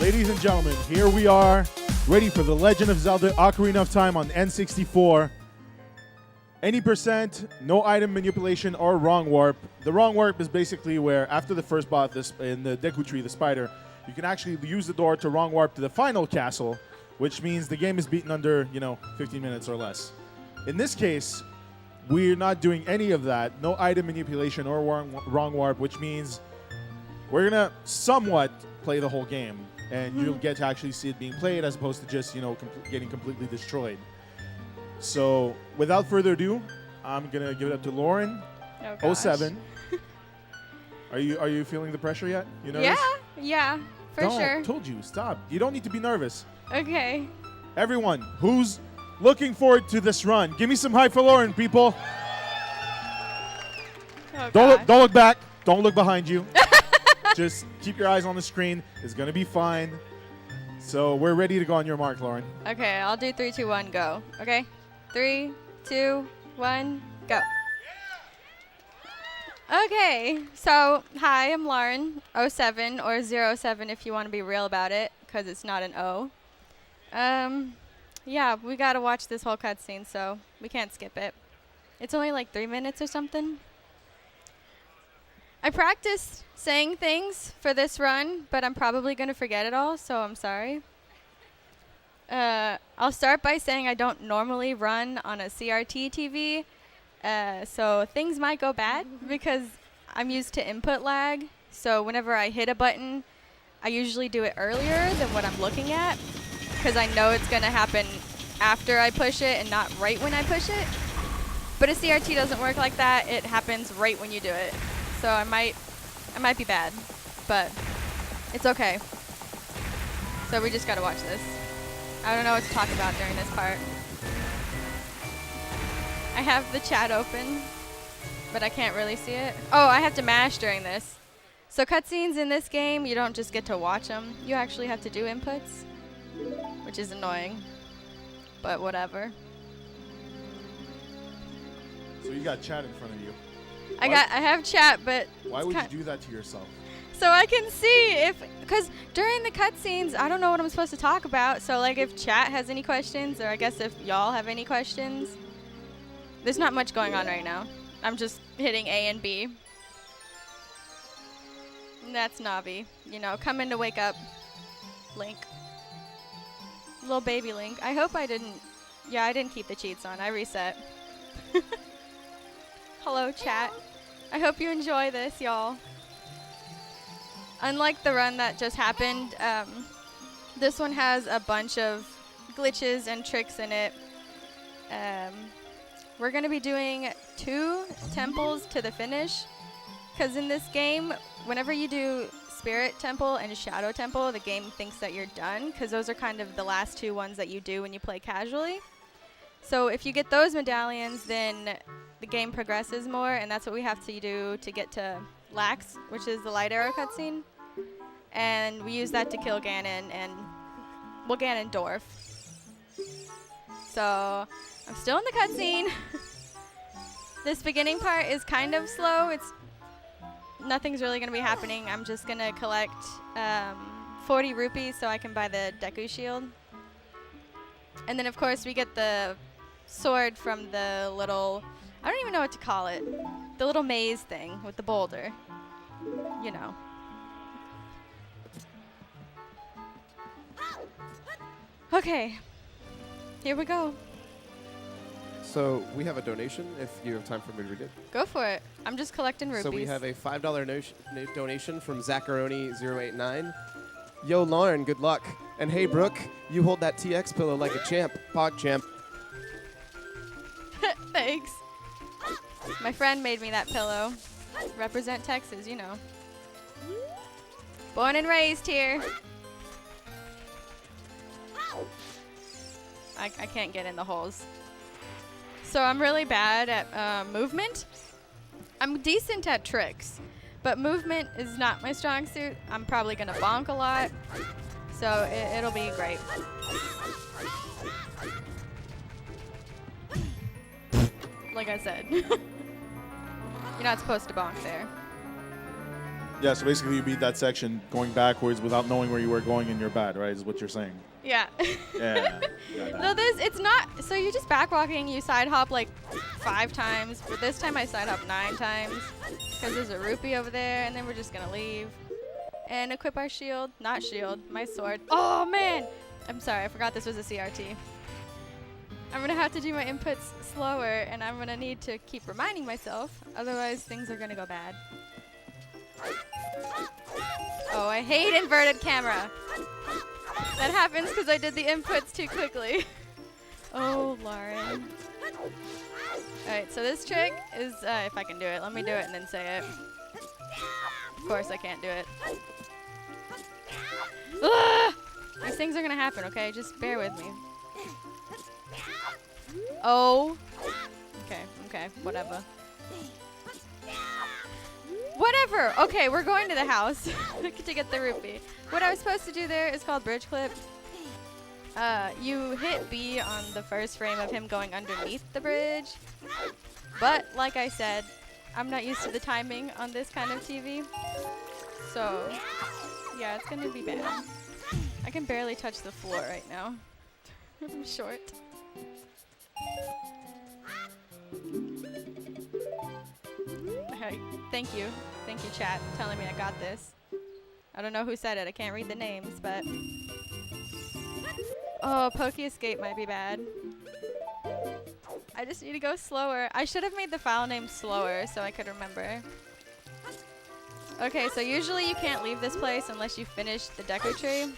Ladies and gentlemen, here we are, ready for The Legend of Zelda Ocarina of Time on N64. Any percent, no item manipulation or wrong warp. The wrong warp is basically where after the first boss in the Deku Tree, the spider, you can actually use the door to wrong warp to the final castle, which means the game is beaten under, 15 minutes or less. In this case, we're not doing any of that. No item manipulation or wrong warp, which means we're going to somewhat play the whole game. And you'll get to actually see it being played as opposed to just, getting completely destroyed. So, without further ado, I'm going to give it up to Lauren07. Are you feeling the pressure yet? You nervous? Yeah, for sure. Told you, stop. You don't need to be nervous. Okay. Everyone who's looking forward to this run, give me some hype for Lauren, people. Don't look back. Don't look behind you. Just keep your eyes on the screen. It's going to be fine. So we're ready to go on your mark, Lauren. Okay, I'll do 3, 2, 1, go. Okay? 3, 2, 1, go. Okay, so hi, I'm Lauren07 or 07 if you want to be real about it, because it's not an O. Yeah, we got to watch this whole cutscene, so we can't skip it. It's only like 3 minutes or something. I practiced saying things for this run, but I'm probably going to forget it all, so I'm sorry. I'll start by saying I don't normally run on a CRT TV, so things might go bad because I'm used to input lag. So whenever I hit a button, I usually do it earlier than what I'm looking at because I know it's going to happen after I push it and not right when I push it. But a CRT doesn't work like that. It happens right when you do it. So I might be bad, but it's okay. So we just gotta watch this. I don't know what to talk about during this part. I have the chat open, but I can't really see it. Oh, I have to mash during this. So cutscenes in this game, you don't just get to watch them. You actually have to do inputs, which is annoying, but whatever. So you got chat in front of you. I have chat, but why would you do that to yourself? So I can see because during the cutscenes, I don't know what I'm supposed to talk about. So like if chat has any questions, or I guess if y'all have any questions, there's not much going on right now. I'm just hitting A and B. And that's Navi, coming to wake up. Link, little baby Link. I hope I didn't. Yeah, I didn't keep the cheats on. I reset. Hello, chat. I hope you enjoy this, y'all. Unlike the run that just happened, this one has a bunch of glitches and tricks in it. We're going to be doing 2 temples to the finish, because in this game, whenever you do Spirit Temple and Shadow Temple, the game thinks that you're done, because those are kind of the last 2 ones that you do when you play casually. So if you get those medallions, then the game progresses more, and that's what we have to do to get to Lax, which is the light arrow cutscene. And we use that to kill Ganon and, well, Ganondorf. So I'm still in the cutscene. This beginning part is kind of slow. Nothing's really going to be happening. I'm just going to collect 40 rupees so I can buy the Deku Shield. And then, of course, we get the sword from the little, I don't even know what to call it, the little maze thing with the boulder. Okay, here we go. So we have a donation, if you have time for me to read it. Go for it. I'm just collecting rupees. So we have a $5 donation from Zacharoni089. Yo, Lauren, good luck. And hey, Brooke, you hold that TX pillow like a champ. Pog champ. Thanks. My friend made me that pillow. Represent Texas, Born and raised here. I can't get in the holes. So I'm really bad at movement. I'm decent at tricks, but movement is not my strong suit. I'm probably going to bonk a lot, so it'll be great. Like I said. You're not supposed to bonk there. Yeah, so basically you beat that section going backwards without knowing where you were going and you're bad, right? Is what you're saying. Yeah. Yeah. No, it's not. So you're just backwalking. You side hop like 5 times. But this time I side hop 9 times because there's a rupee over there, and then we're just gonna leave and equip our shield. Not shield, my sword. Oh man! I'm sorry, I forgot this was a CRT. I'm gonna have to do my inputs slower, and I'm gonna need to keep reminding myself. Otherwise, things are gonna go bad. Oh, I hate inverted camera. That happens because I did the inputs too quickly. Oh, Lauren. Alright, so this trick is, if I can do it, let me do it and then say it. Of course I can't do it. Ugh! These things are gonna happen, okay? Just bear with me. Oh. Okay, whatever. Whatever! Okay, we're going to the house to get the rupee. What I was supposed to do there is called bridge clip. You hit B on the first frame of him going underneath the bridge. But, like I said, I'm not used to the timing on this kind of TV. So, yeah, it's gonna be bad. I can barely touch the floor right now. I'm short. Hey, thank you. Thank you, chat, telling me I got this. I don't know who said it. I can't read the names, but... Oh, Pokey Escape might be bad. I just need to go slower. I should have made the file name slower so I could remember. Okay, so usually you can't leave this place unless you finish the Deku Tree.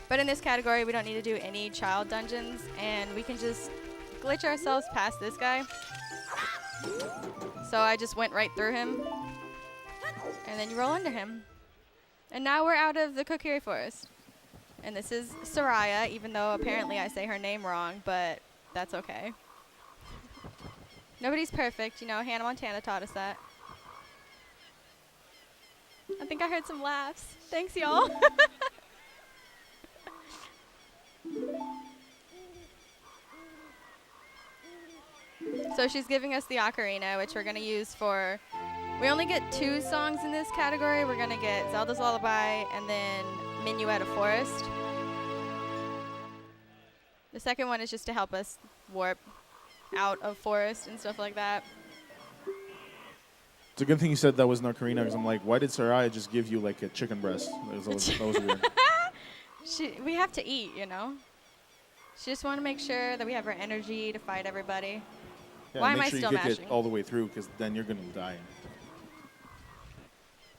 But in this category, we don't need to do any child dungeons, and we can just glitch ourselves past this guy. So I just went right through him. And then you roll under him. And now we're out of the Kokiri Forest. And this is Soraya, even though apparently I say her name wrong, but that's okay. Nobody's perfect, you know, Hannah Montana taught us that. I think I heard some laughs. Thanks, y'all. So she's giving us the Ocarina, which we're going to use for... We only get 2 songs in this category. We're going to get Zelda's Lullaby and then Minuet of Forest. The second one is just to help us warp out of forest and stuff like that. It's a good thing you said that was an Ocarina, because I'm like, why did Soraya just give you like a chicken breast? That was weird. We have to eat, you know? She just want to make sure that we have our energy to fight everybody. Yeah, Why am make I sure still you get mashing? it all the way through, because then you're going to die.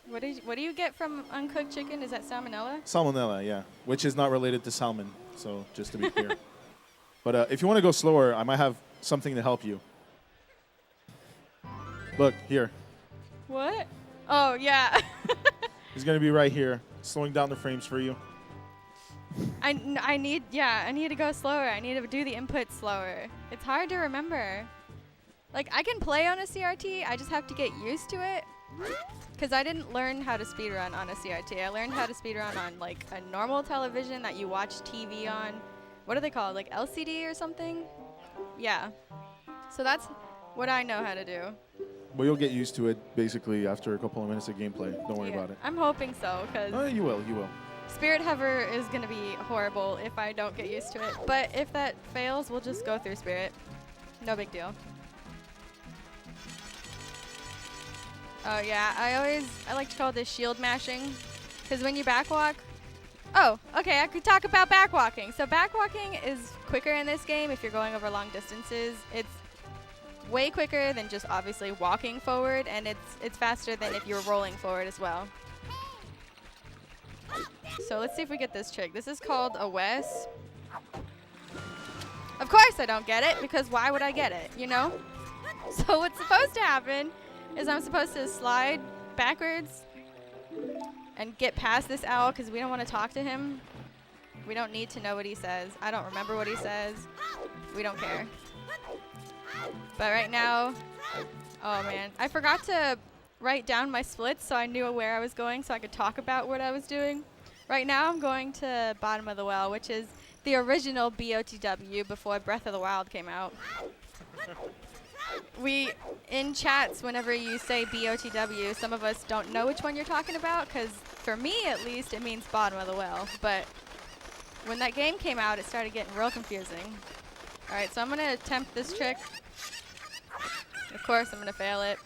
What do you get from uncooked chicken? Is that salmonella? Salmonella, yeah, which is not related to salmon, so just to be clear. But if you want to go slower, I might have something to help you. Look, here. What? Oh, yeah. He's going to be right here, slowing down the frames for you. I need to go slower. I need to do the input slower. It's hard to remember. Like, I can play on a CRT. I just have to get used to it. Because I didn't learn how to speedrun on a CRT. I learned how to speedrun on, like, a normal television that you watch TV on. What are they called? Like LCD or something? Yeah. So that's what I know how to do. Well, you'll get used to it, basically, after a couple of minutes of gameplay. Don't worry about it. I'm hoping so, because... You will. Spirit Hover is going to be horrible if I don't get used to it. But if that fails, we'll just go through Spirit. No big deal. Oh, yeah. I like to call this shield mashing. Because when you backwalk... Oh, okay. I could talk about backwalking. So backwalking is quicker in this game if you're going over long distances. It's way quicker than just obviously walking forward. And it's faster than if you're rolling forward as well. So let's see if we get this trick. This is called a Wes. Of course I don't get it, because why would I get it, you know? So what's supposed to happen is I'm supposed to slide backwards and get past this owl, because we don't want to talk to him. We don't need to know what he says. I don't remember what he says. We don't care. But right now, oh man, I forgot to write down my splits so I knew where I was going so I could talk about what I was doing. Right now I'm going to Bottom of the Well, which is the original BOTW before Breath of the Wild came out. We, in chats, whenever you say BOTW, some of us don't know which one you're talking about, because for me, at least, it means bottom of the well. But when that game came out, it started getting real confusing. All right, so I'm going to attempt this trick. Of course, I'm going to fail it.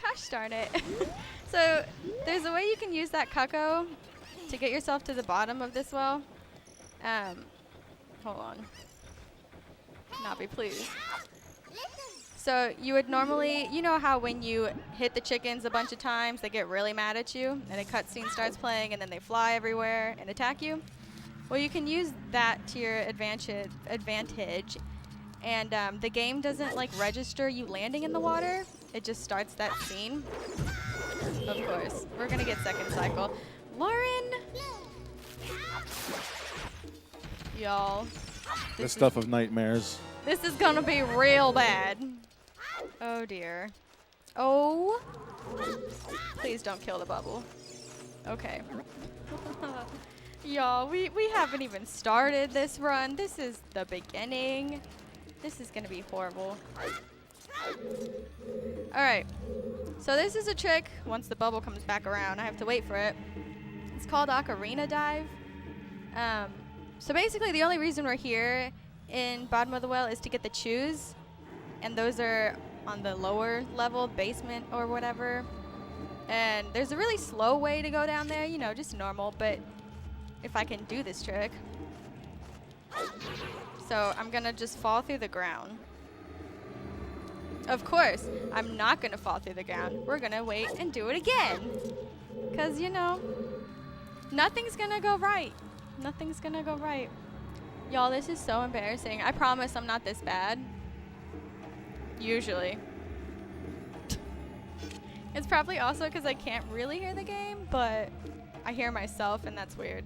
Gosh darn it. So there's a way you can use that cucko to get yourself to the bottom of this well. Hold on. Nobby, please. So you would normally, you know how when you hit the chickens a bunch of times, they get really mad at you, and a cutscene starts playing, and then they fly everywhere and attack you? Well, you can use that to your advantage, and the game doesn't like register you landing in the water. It just starts that scene. Of course, we're gonna get second cycle. Lauren, y'all, The stuff of nightmares. this is gonna be real bad. Oh dear. Oh, please don't kill the bubble. Okay. Y'all, we haven't even started this run. This is the beginning. This is gonna be horrible. All right, so this is a trick. Once the bubble comes back around, I have to wait for it. It's called Ocarina Dive. So basically, the only reason we're here in bottom of the well is to get the chews, and those are on the lower level, basement or whatever. And there's a really slow way to go down there, you know, just normal, but if I can do this trick. So I'm gonna just fall through the ground. Of course, I'm not gonna fall through the ground. We're gonna wait and do it again. Cause you know, nothing's gonna go right. Nothing's gonna go right. Y'all, this is so embarrassing. I promise I'm not this bad. Usually. It's probably also because I can't really hear the game, but I hear myself and that's weird.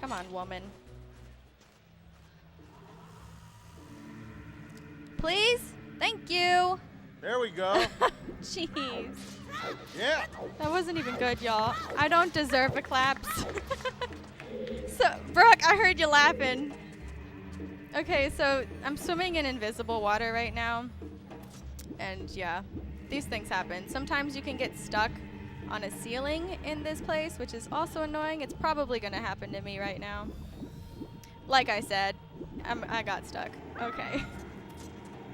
Come on, woman. Please? Thank you. There we go. Jeez. Yeah. That wasn't even good, y'all. I don't deserve a claps. So, Brooke, I heard you laughing. Okay, so I'm swimming in invisible water right now. And yeah, these things happen. Sometimes you can get stuck on a ceiling in this place, which is also annoying. It's probably going to happen to me right now. Like I said, I got stuck. Okay.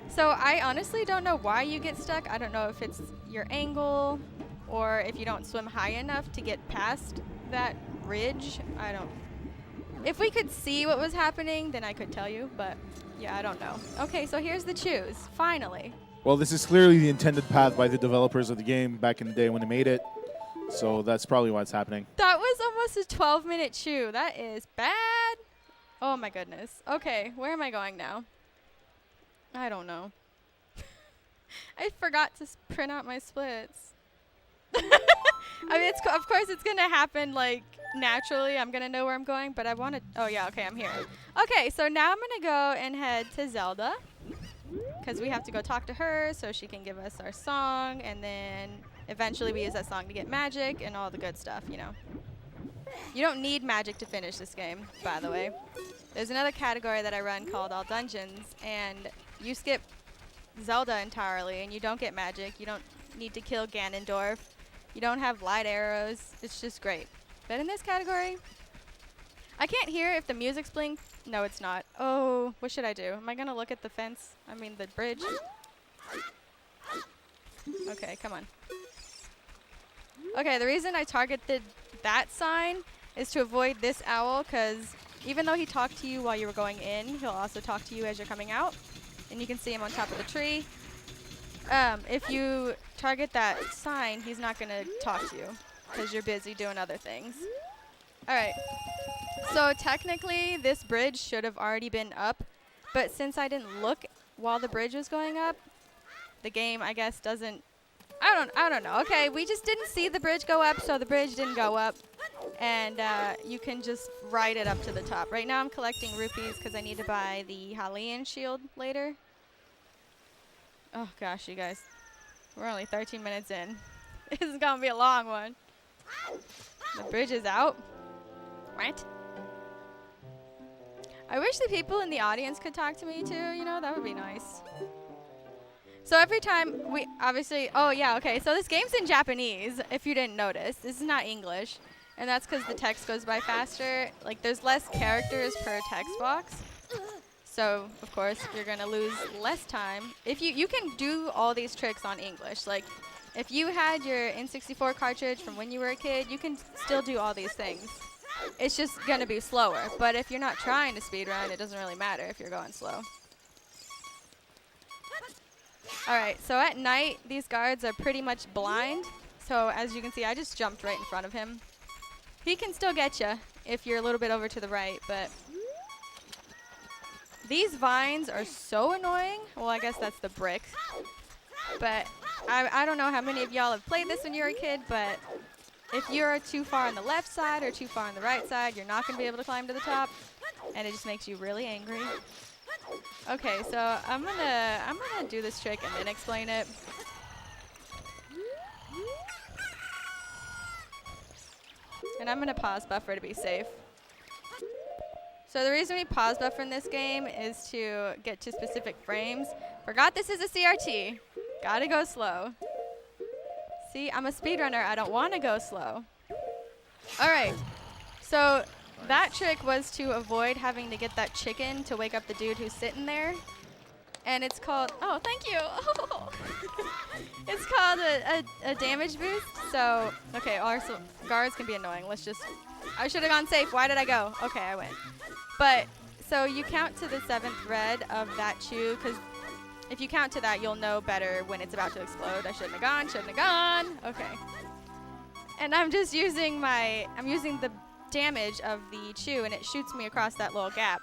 So I honestly don't know why you get stuck. I don't know if it's your angle or if you don't swim high enough to get past that ridge. I don't. If we could see what was happening, then I could tell you, but yeah, I don't know. Okay, so here's the choose, finally. Well, this is clearly the intended path by the developers of the game back in the day when they made it. So that's probably why it's happening. That was almost a 12-minute chew. That is bad. Oh my goodness. Okay, where am I going now? I don't know. I forgot to print out my splits. I mean, of course it's going to happen like naturally. I'm going to know where I'm going, but I want to. Oh, yeah. Okay, I'm here. Okay, so now I'm going to go and head to Zelda because we have to go talk to her so she can give us our song. And then eventually we use that song to get magic and all the good stuff, you know. You don't need magic to finish this game, by the way. There's another category that I run called All Dungeons, and you skip Zelda entirely, and you don't get magic. You don't need to kill Ganondorf. You don't have light arrows. It's just great. But in this category, I can't hear if the music's playing. No, it's not. Oh, what should I do? Am I going to look at the fence? I mean, the bridge? Okay, come on. Okay, the reason I targeted that sign is to avoid this owl, because even though he talked to you while you were going in, he'll also talk to you as you're coming out. And you can see him on top of the tree. If you target that sign, he's not going to talk to you because you're busy doing other things. All right. So technically, this bridge should have already been up. But since I didn't look while the bridge was going up, the game, I guess, doesn't... I don't know. Okay, we just didn't see the bridge go up, so the bridge didn't go up. And you can just ride it up to the top. Right now I'm collecting rupees because I need to buy the Hylian shield later. Oh gosh, you guys. We're only 13 minutes in. This is going to be a long one. The bridge is out. Right? I wish the people in the audience could talk to me too, you know, that would be nice. So every time we obviously, oh yeah, okay, so this game's in Japanese, if you didn't notice. This is not English, and that's because the text goes by faster. Like, there's less characters per text box. So, of course, you're gonna lose less time. If you can do all these tricks on English. Like, if you had your N64 cartridge from when you were a kid, you can still do all these things. It's just gonna be slower. But if you're not trying to speedrun, it doesn't really matter if you're going slow. Alright, so at night, these guards are pretty much blind. So as you can see, I just jumped right in front of him. He can still get you if you're a little bit over to the right, but these vines are so annoying. Well, I guess that's the brick. But I don't know how many of y'all have played this when you were a kid, but if you're too far on the left side or too far on the right side, you're not going to be able to climb to the top, and it just makes you really angry. Okay, so I'm gonna do this trick and then explain it. And I'm gonna pause buffer to be safe. So the reason we pause buffer in this game is to get to specific frames. Forgot this is a CRT. Gotta go slow. See, I'm a speedrunner. I don't want to go slow. All right, so that trick was to avoid having to get that chicken to wake up the dude who's sitting there. And it's called, oh, thank you. It's called a damage boost. So, okay, also guards can be annoying. I should have gone safe. Why did I go? Okay, I went. But, so you count to the 7th red of that chew, because if you count to that, you'll know better when it's about to explode. I shouldn't have gone. Okay. And I'm just using the damage of the chew, and it shoots me across that little gap.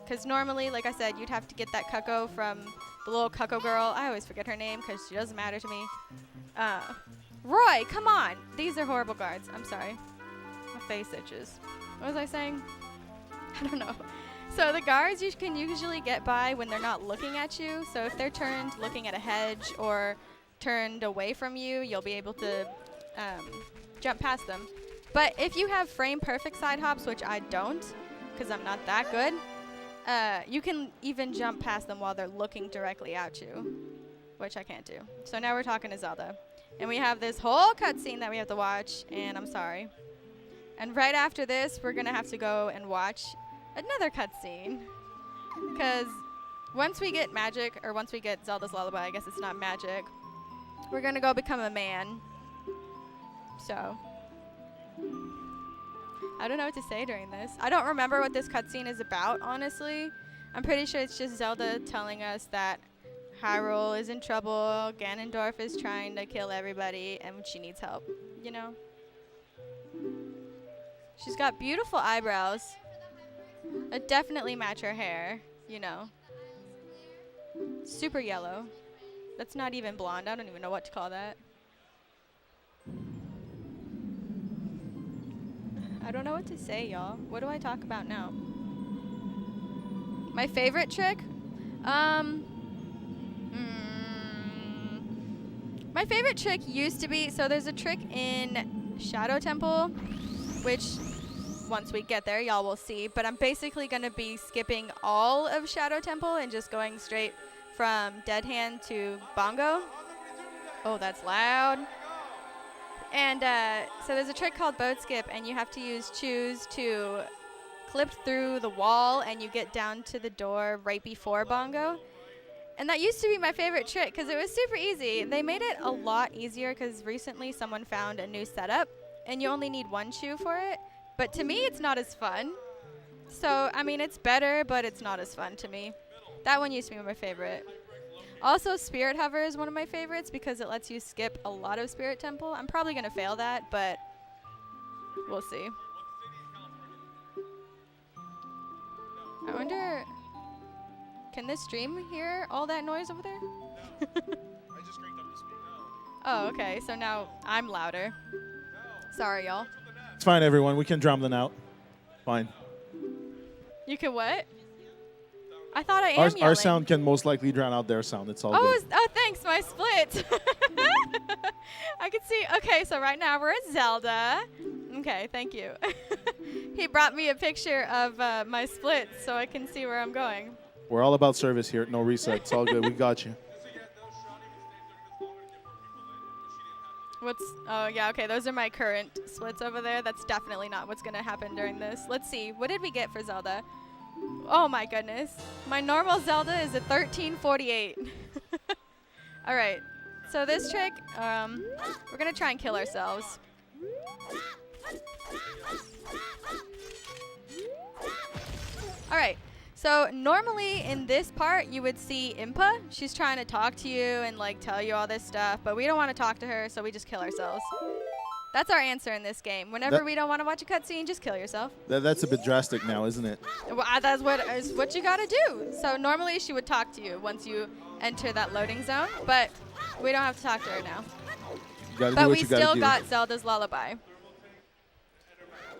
Because normally, like I said, you'd have to get that cucko from the little cucko girl. I always forget her name because she doesn't matter to me. Roy, come on. These are horrible guards. I'm sorry. My face itches. What was I saying? I don't know. So the guards you can usually get by when they're not looking at you. So if they're turned looking at a hedge or turned away from you, you'll be able to jump past them. But if you have frame perfect side hops, which I don't, because I'm not that good, you can even jump past them while they're looking directly at you, which I can't do. So now we're talking to Zelda. And we have this whole cutscene that we have to watch, and I'm sorry. And right after this, we're going to have to go and watch another cutscene. Because once we get magic, or once we get Zelda's Lullaby, I guess it's not magic, we're going to go become a man. So I don't know what to say during this. I don't remember what this cutscene is about, honestly. I'm pretty sure it's just Zelda telling us that Hyrule is in trouble, Ganondorf is trying to kill everybody, and she needs help, you know? She's got beautiful eyebrows. It definitely match her hair, you know? Super yellow. That's not even blonde. I don't even know what to call that. I don't know what to say, y'all. What do I talk about now? My favorite trick? My favorite trick used to be, so there's a trick in Shadow Temple, which once we get there, y'all will see. But I'm basically going to be skipping all of Shadow Temple and just going straight from Dead Hand to Bongo. Oh, that's loud. And so there's a trick called Boat Skip, and you have to use Choose to clip through the wall, and you get down to the door right before Bongo. And that used to be my favorite trick because it was super easy. They made it a lot easier because recently someone found a new setup, and you only need one chew for it. But to me, it's not as fun. So, I mean, it's better, but it's not as fun to me. That one used to be my favorite. Also, Spirit Hover is one of my favorites because it lets you skip a lot of Spirit Temple. I'm probably going to fail that, but we'll see. I wonder, can this stream hear all that noise over there? I just cranked up the speed now. Oh, okay. So now I'm louder. Sorry, y'all. It's fine, everyone. We can drown them out. Fine. You can what? I thought I am yelling. Our sound can most likely drown out their sound. It's all good. Oh, thanks. My split. I can see. Okay, so right now we're at Zelda. Okay, thank you. he brought me a picture of my splits so I can see where I'm going. We're all about service here at No Reset. It's all good. We got you. Oh yeah, okay, those are my current splits over there. That's definitely not what's gonna happen during this. Let's see, what did we get for Zelda? Oh my goodness. My normal Zelda is a 1348. All right, so this trick, we're gonna try and kill ourselves. All right, so normally in this part, you would see Impa. She's trying to talk to you and like tell you all this stuff, but we don't want to talk to her, so we just kill ourselves. That's our answer in this game. Whenever we don't want to watch a cutscene, just kill yourself. That's a bit drastic now, isn't it? Well, that's what you gotta do. So normally she would talk to you once you enter that loading zone, but we don't have to talk to her now. But we still got Zelda's Lullaby.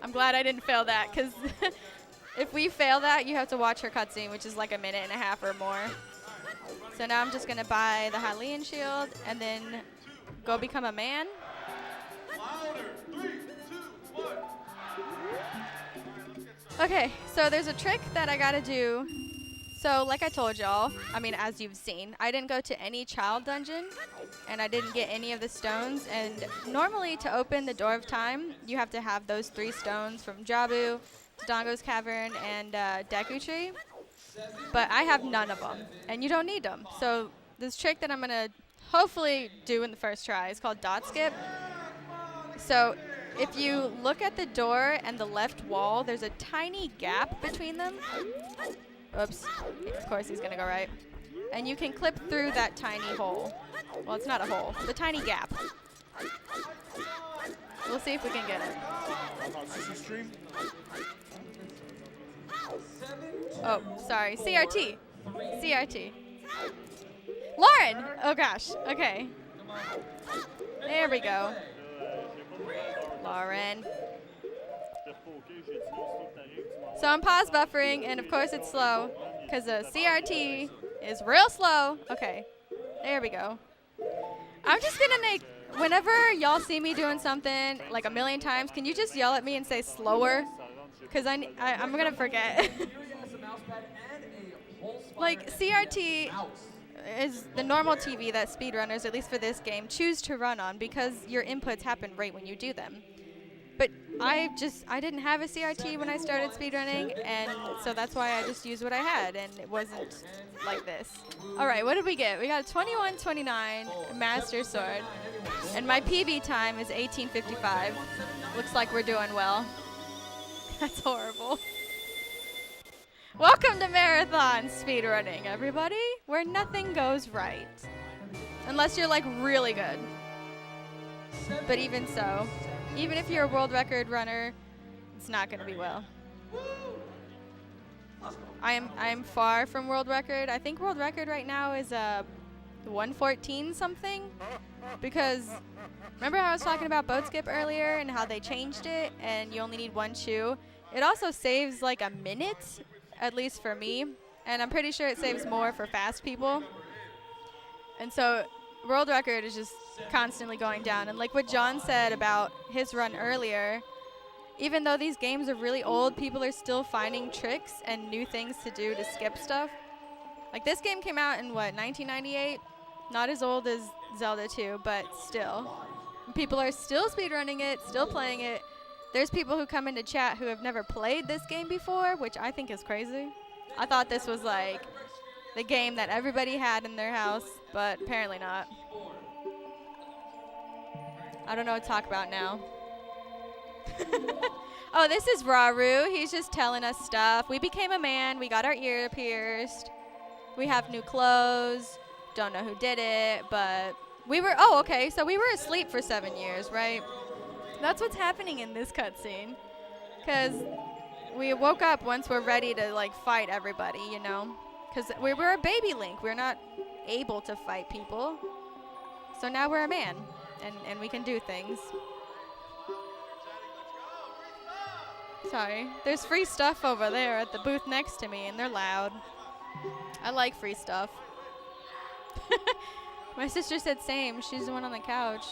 I'm glad I didn't fail that, because if we fail that, you have to watch her cutscene, which is like a minute and a half or more. So now I'm just going to buy the Hylian shield and then go become a man. Okay, so there's a trick that I got to do. So like I told y'all, I mean, as you've seen, I didn't go to any child dungeon, and I didn't get any of the stones. And normally to open the Door of Time, you have to have those 3 stones from Jabu, Dodongo's Cavern, and Deku Tree. But I have none of them, and you don't need them. So this trick that I'm going to hopefully do in the first try is called Dot Skip. So if you look at the door and the left wall, there's a tiny gap between them. Oops. Of course he's going to go right. And you can clip through that tiny hole. Well, it's not a hole. The tiny gap. We'll see if we can get it. Oh, sorry. CRT. CRT. Lauren! Oh, gosh. Okay. There we go. Lauren. So I'm pause buffering, and of course it's slow, because the CRT is real slow. Okay. There we go. I'm just going to make, whenever y'all see me doing something like a million times, can you just yell at me and say slower? Because I'm going to forget. Like, CRT is the normal TV that speedrunners, at least for this game, choose to run on because your inputs happen right when you do them. But I didn't have a CRT when I started speedrunning, and so that's why I just used what I had, and it wasn't like this. All right, what did we get? We got a 21:29 Master Sword, and my PB time is 18:55. Looks like we're doing well. That's horrible. Welcome to Marathon Speedrunning, everybody, where nothing goes right. Unless you're, like, really good. But even so, even if you're a world record runner, it's not going to be well. I am far from world record. I think world record right now is 114 something. Because remember how I was talking about boat skip earlier and how they changed it and you only need 1 chew? It also saves like a minute, at least for me. And I'm pretty sure it saves more for fast people. And so world record is just constantly going down. And like what John said about his run earlier, even though these games are really old, people are still finding tricks and new things to do to skip stuff. Like this game came out in what, 1998? Not as old as Zelda 2, but still. People are still speedrunning it, still playing it. There's people who come into chat who have never played this game before, which I think is crazy. I thought this was like the game that everybody had in their house, but apparently not. I don't know what to talk about now. Oh, this is Raru. He's just telling us stuff. We became a man. We got our ear pierced. We have new clothes. Don't know who did it, but we were, oh, okay, so we were asleep for 7 years, right? That's what's happening in this cutscene. Because we woke up once we're ready to, like, fight everybody, you know? Because we were a baby Link. We're not able to fight people. So now we're a man, and we can do things. Sorry. There's free stuff over there at the booth next to me, and they're loud. I like free stuff. My sister said same. She's the one on the couch.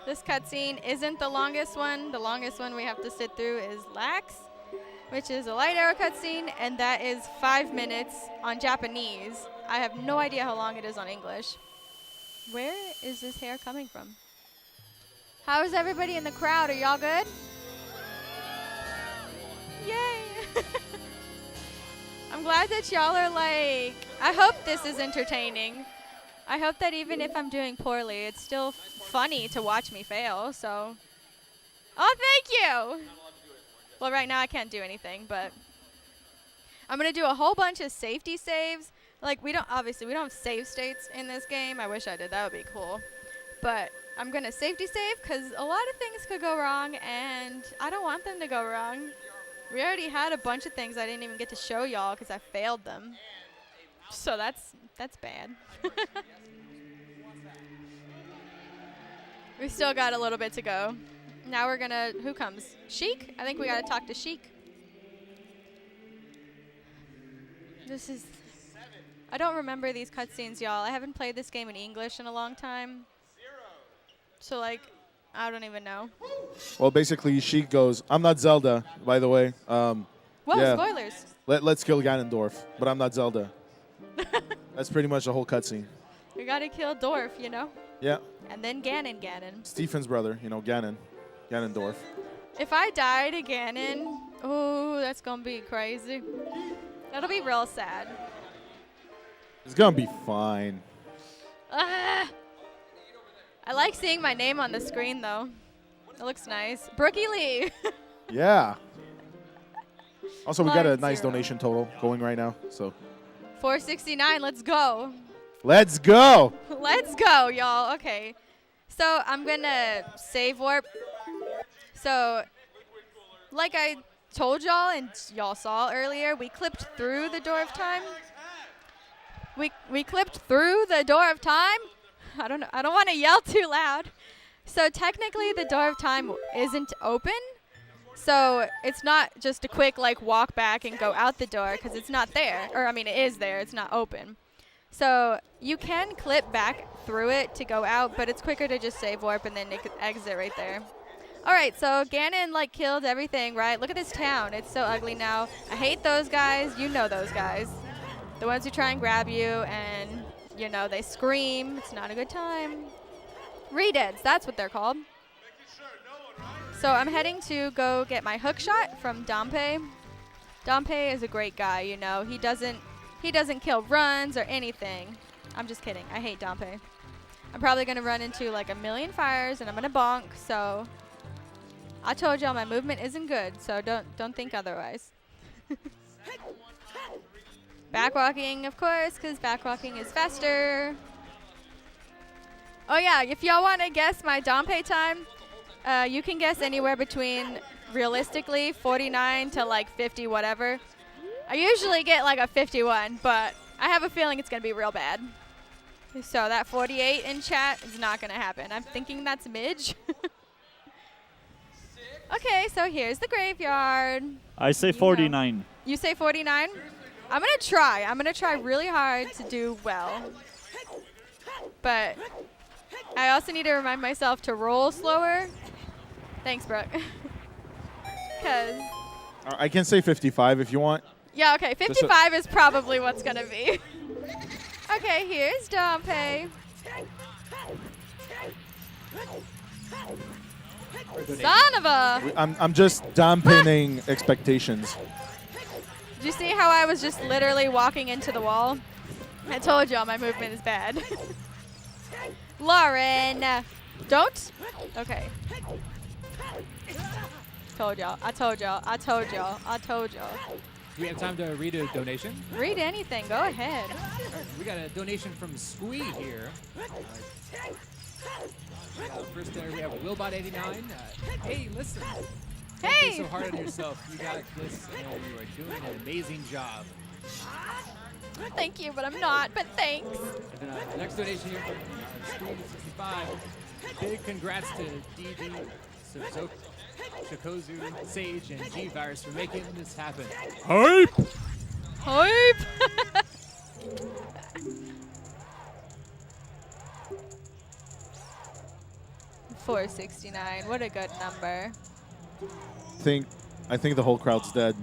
This cutscene isn't the longest one. The longest one we have to sit through is Lax, which is a light arrow cutscene, and that is 5 minutes on Japanese. I have no idea how long it is on English. Where is this hair coming from? How is everybody in the crowd? Are y'all good? Yay! I'm glad that y'all are like, I hope this is entertaining. I hope that even if I'm doing poorly, it's still funny to watch me fail, so. Oh, thank you! Well, right now I can't do anything, but I'm gonna do a whole bunch of safety saves. Like, obviously we don't have save states in this game. I wish I did, that would be cool. But I'm gonna safety save because a lot of things could go wrong and I don't want them to go wrong. We already had a bunch of things I didn't even get to show y'all because I failed them. So that's bad. We still got a little bit to go. Now we're gonna, who comes? Sheik? I think we gotta talk to Sheik. This is, I don't remember these cutscenes, y'all. I haven't played this game in English in a long time. So like, I don't even know. Well, basically, Sheik goes, I'm not Zelda, by the way. Whoa, yeah. spoilers. Let's kill Ganondorf, but I'm not Zelda. That's pretty much the whole cutscene. We gotta kill Dorf, you know? Yeah. And then Ganon. Stephen's brother, you know, Ganondorf. If I die to Ganon, oh, that's gonna be crazy. That'll be real sad. It's gonna be fine. Ah! I like seeing my name on the screen, though. It looks nice. Brookie Lee. Yeah. Also, we got a Lauren nice 0. donation total going right now, so. 469, let's go. Let's go! Let's go, y'all. Okay. So I'm going to save warp. So, like I told y'all and y'all saw earlier, we clipped through the door of time. We clipped through the door of time. I don't know. I don't want to yell too loud. So technically the door of time isn't open. So it's not just a quick like walk back and go out the door because it's not there. Or I mean, it is there. It's not open. So you can clip back through it to go out, but it's quicker to just save warp and then exit right there. All right, so Ganon like killed everything, right? Look at this town. It's so ugly now. I hate those guys. You know those guys. The ones who try and grab you and, you know, they scream. It's not a good time. Redeads, that's what they're called. So I'm heading to go get my hook shot from Dompe. Dompe is a great guy, you know. He doesn't kill runs or anything. I'm just kidding. I hate Dompe. I'm probably going to run into like a million fires and I'm going to bonk, so I told y'all my movement isn't good, so don't think otherwise. Backwalking, of course, because backwalking is faster. Oh yeah, if y'all want to guess my Dompe time, you can guess anywhere between, realistically, 49 to like 50 whatever. I usually get like a 51, but I have a feeling it's going to be real bad. So that 48 in chat is not going to happen. I'm thinking that's Midge. Okay, so here's the graveyard. I say 49. You say 49? I'm going to try. I'm going to try really hard to do well. But I also need to remind myself to roll slower. Thanks, Brooke. Because I can say 55 if you want. yeah, okay, 55 is probably what's going to be. Okay, here's Dompe. Son of a... I'm just dampening expectations. Did you see how I was just literally walking into the wall? I told y'all my movement is bad. Lauren, don't. Okay. Told y'all. I told y'all. I told y'all. I told y'all. Do we have time to read a donation? Read anything. Go ahead. We got a donation from Squee here. First there we have Willbot89. Hey, listen. Don't be Hey. so hard on yourself. You got this, and you are doing an amazing job. Thank you, but I'm not. But thanks. And then the next donation here from Squee65. Big congrats to DD, Shikozu, Sage, and G-Virus for making this happen. Hype! Hype. 469. What a good number. I think the whole crowd's dead.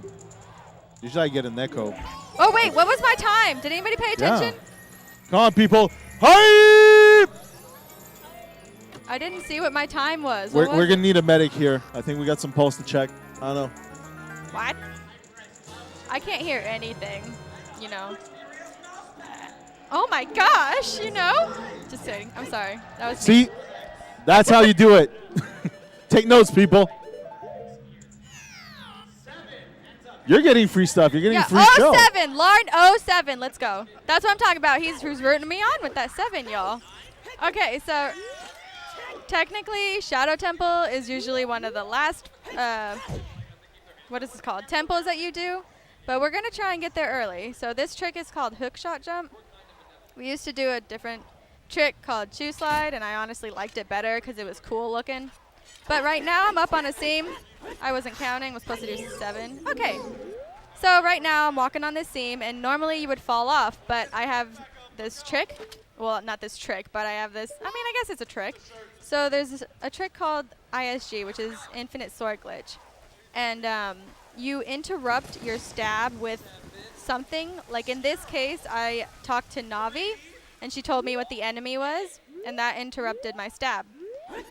Usually I get an echo. Oh, wait, what was my time? Did anybody pay attention? Yeah. Come on, people. Hype! I didn't see what my time was. We're going to need a medic here. I think we got some pulse to check. I don't know. What? I can't hear anything, you know. Oh my gosh, you know? Just kidding. I'm sorry. That was See? That's how you do it. Take notes, people. You're getting free stuff. You're getting free show. 07, Lauren07. Let's go. That's what I'm talking about. Who's rooting me on with that 7, y'all. Okay, so technically, Shadow Temple is usually one of the last, what is this called? Temples that you do. But we're going to try and get there early. So this trick is called hook shot jump. We used to do a different trick called shoe slide, and I honestly liked it better because it was cool looking. But right now I'm up on a seam. I wasn't counting, was supposed to do 7. Okay, so right now I'm walking on this seam, and normally you would fall off, but I have this trick. Well, not this trick, but I have this, I mean, I guess it's a trick. So there's a trick called ISG, which is infinite sword glitch. And you interrupt your stab with something. Like in this case, I talked to Navi, and she told me what the enemy was, and that interrupted my stab.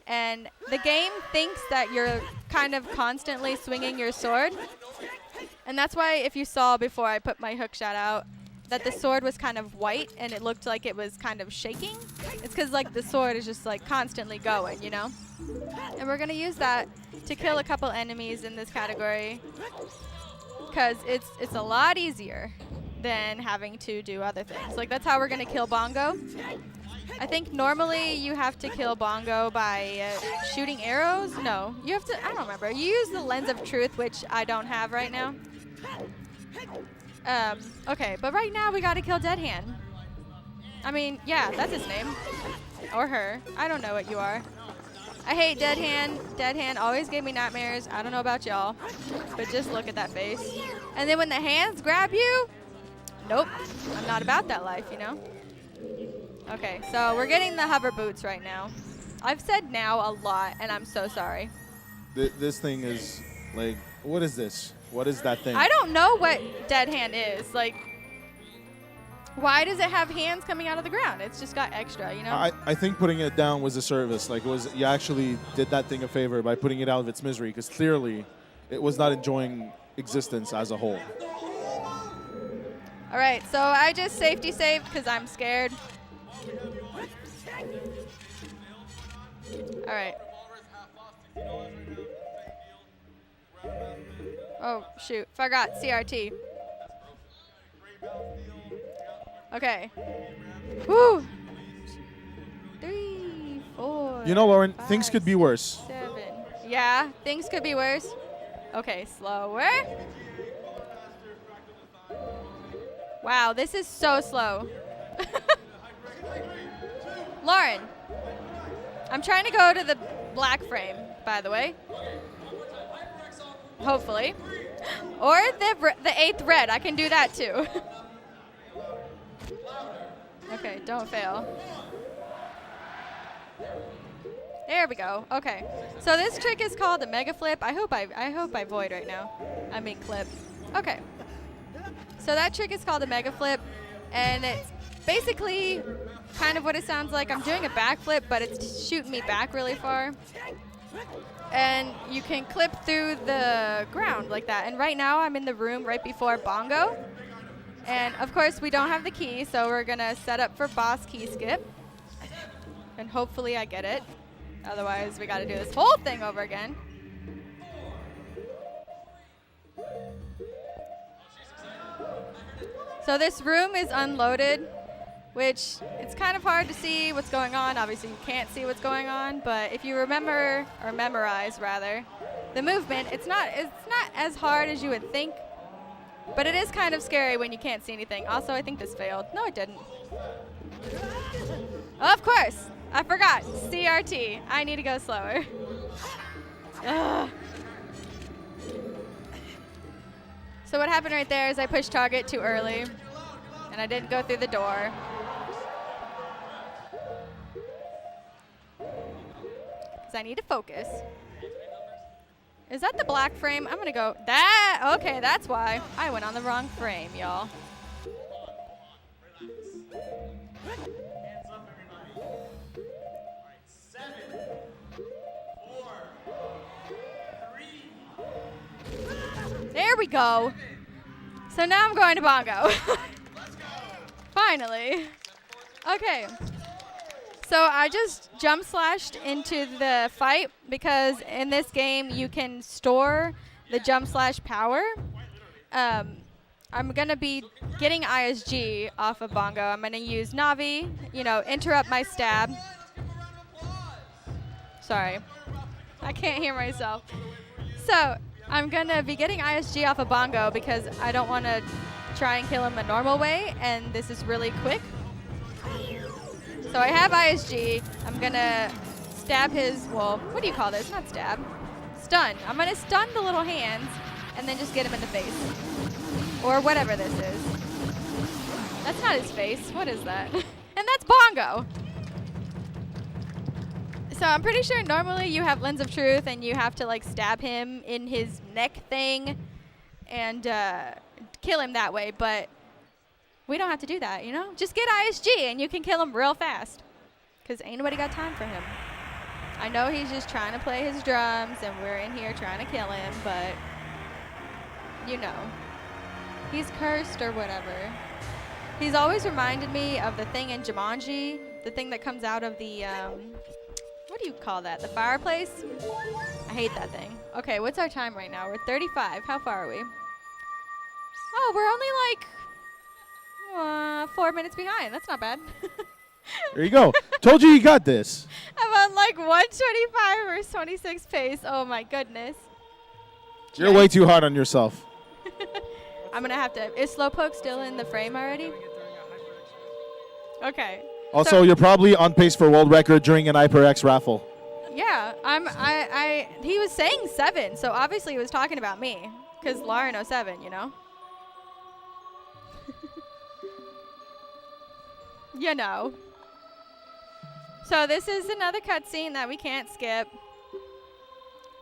And the game thinks that you're kind of constantly swinging your sword. And that's why if you saw before I put my hook shot out, that the sword was kind of white and it looked like it was kind of shaking. It's because like the sword is just like constantly going, you know? And we're going to use that to kill a couple enemies in this category because it's a lot easier than having to do other things. Like that's how we're going to kill Bongo. I think normally you have to kill Bongo by shooting arrows. No, you have to, I don't remember. You use the Lens of Truth, which I don't have right now. Okay, but right now we got to kill Dead Hand. I mean, yeah, that's his name. Or her. I don't know what you are. I hate Dead Hand. Dead Hand always gave me nightmares. I don't know about y'all, but just look at that face. And then when the hands grab you, nope, I'm not about that life, you know? Okay, so we're getting the hover boots right now. I've said now a lot, and I'm so sorry. This thing is like, what is this? What is that thing? I don't know what Dead Hand is. Like, why does it have hands coming out of the ground? It's just got extra, you know? I think putting it down was a service. Like, you actually did that thing a favor by putting it out of its misery, because clearly it was not enjoying existence as a whole. All right, so I just safety saved because I'm scared. All right. Oh, shoot. Forgot CRT. Okay. Woo! 3, 4. You know, Lauren, 5, things could be worse. 7. Yeah, things could be worse. Okay, slower. Wow, this is so slow. Lauren, I'm trying to go to the black frame, by the way. Hopefully. Or the 8th red. I can do that too. Okay, don't fail. There we go. Okay. So this trick is called a mega flip. I hope I void right now. I mean clip. Okay. So that trick is called a mega flip, and it's basically kind of what it sounds like. I'm doing a backflip, but it's shooting me back really far. And you can clip through the ground like that. And right now I'm in the room right before Bongo. And of course we don't have the key, so we're gonna set up for boss key skip. And hopefully I get it. Otherwise we gotta do this whole thing over again. So this room is unloaded, which it's kind of hard to see what's going on. Obviously you can't see what's going on, but if you remember, or memorize rather, the movement, it's not as hard as you would think, but it is kind of scary when you can't see anything. Also, I think this failed. No, it didn't. Of course, I forgot, CRT. I need to go slower. Ugh. So what happened right there is I pushed target too early, and I didn't go through the door. because I need to focus. Is that the black frame? I'm going to go. That. Okay, that's why. I went on the wrong frame, y'all. There we go. So now I'm going to bongo. Finally. Okay. So I just jump slashed into the fight because in this game you can store the jump slash power. I'm going to be getting ISG off of bongo. I'm going to use Navi, interrupt my stab. Sorry. I can't hear myself. So I'm going to be getting ISG off of bongo because I don't want to try and kill him a normal way, and this is really quick. So I have ISG. I'm going to stab his, well, what do you call this? Not stab. Stun. I'm going to stun the little hands and then just get him in the face. Or whatever this is. That's not his face. What is that? And that's bongo. So I'm pretty sure normally you have Lens of Truth and you have to like stab him in his neck thing and kill him that way, but we don't have to do that, Just get ISG and you can kill him real fast because ain't nobody got time for him. I know he's just trying to play his drums and we're in here trying to kill him, but he's cursed or whatever. He's always reminded me of the thing in Jumanji, the thing that comes out of the, what do you call that? The fireplace? I hate that thing. Okay, what's our time right now? We're 35. How far are we? Oh, we're only like 4 minutes behind. That's not bad. There you go. Told you got this. I'm on like 125 or 26 pace. Oh my goodness. You're way too hard on yourself. I'm going to have to. Is Slowpoke still in the frame already? Okay. Also, you're probably on pace for world record during an HyperX raffle. Yeah, he was saying 7, so obviously he was talking about me, because Lauren07, So this is another cutscene that we can't skip.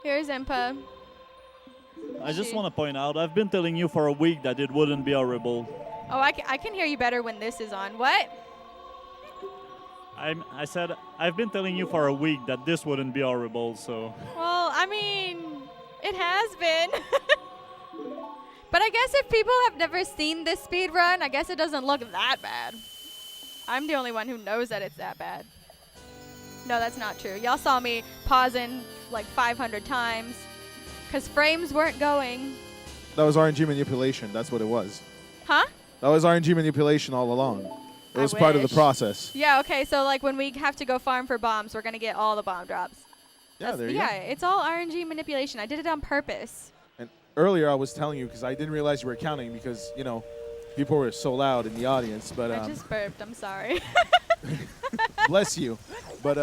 Here's Impa. I just want to point out, I've been telling you for a week that it wouldn't be horrible. Oh, I can hear you better when this is on. What? I said, I've been telling you for a week that this wouldn't be horrible, so. Well, I mean, it has been. But I guess if people have never seen this speed run, I guess it doesn't look that bad. I'm the only one who knows that it's that bad. No, that's not true. Y'all saw me pausing like 500 times because frames weren't going. That was RNG manipulation. That's what it was. Huh? That was RNG manipulation all along. It was I part of the wish. process. Yeah, okay, so like when we have to go farm for bombs, we're going to get all the bomb drops. Yeah, there you go. go. Yeah, it's all RNG manipulation. I did it on purpose. And earlier I was telling you because I didn't realize you were counting because, people were so loud in the audience. But I just burped. I'm sorry. bless you. But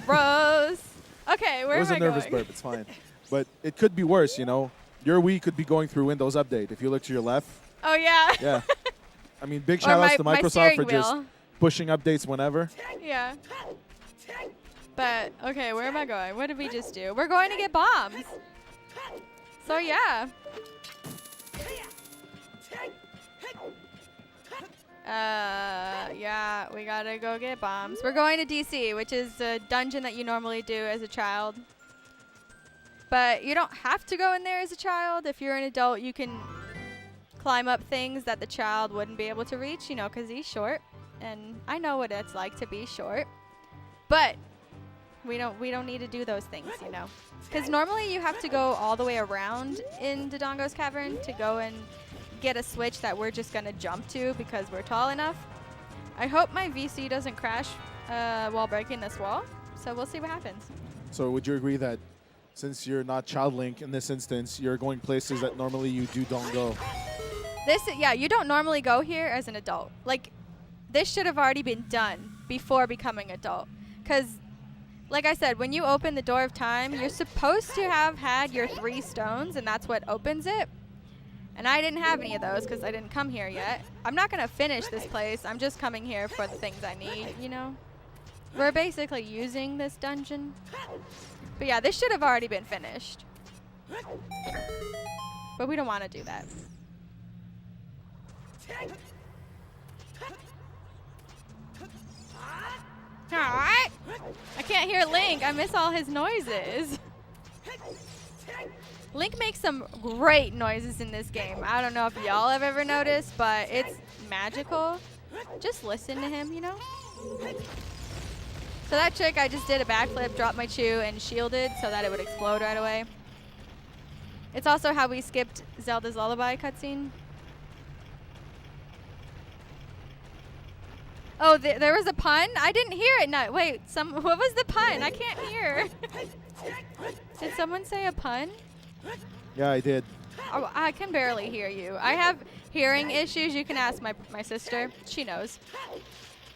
gross. Okay, where it was am a I nervous going? burp. It's fine. But it could be worse, Your Wii could be going through Windows Update. If you look to your left. Oh, yeah. Yeah. I mean, big Or shout outs to my Microsoft steering for just wheel. pushing updates whenever. Yeah. But, okay, where am I going? What did we just do? We're going to get bombs. So, yeah. Yeah, we gotta go get bombs. We're going to DC, which is a dungeon that you normally do as a child. But you don't have to go in there as a child. If you're an adult, you can climb up things that the child wouldn't be able to reach, because he's short. And I know what it's like to be short. But we don't need to do those things, Because normally you have to go all the way around in Dodongo's Cavern to go and get a switch that we're just going to jump to because we're tall enough. I hope my VC doesn't crash while breaking this wall. So we'll see what happens. So would you agree that since you're not Child Link in this instance, you're going places that normally you don't go? Yeah, you don't normally go here as an adult. Like, this should have already been done before becoming adult. Because, like I said, when you open the Door of Time, you're supposed to have had your 3 stones, and that's what opens it. And I didn't have any of those because I didn't come here yet. I'm not going to finish this place. I'm just coming here for the things I need, We're basically using this dungeon. But yeah, this should have already been finished. But we don't want to do that. Alright. I can't hear Link. I miss all his noises. Link makes some great noises in this game. I don't know if y'all have ever noticed, but it's magical. Just listen to him, you know? So that trick, I just did a backflip, dropped my chew, and shielded so that it would explode right away. It's also how we skipped Zelda's Lullaby cutscene. Oh, there was a pun? I didn't hear it. No, wait, what was the pun? I can't hear. Did someone say a pun? Yeah, I did. Oh, I can barely hear you. I have hearing issues. You can ask my sister. She knows.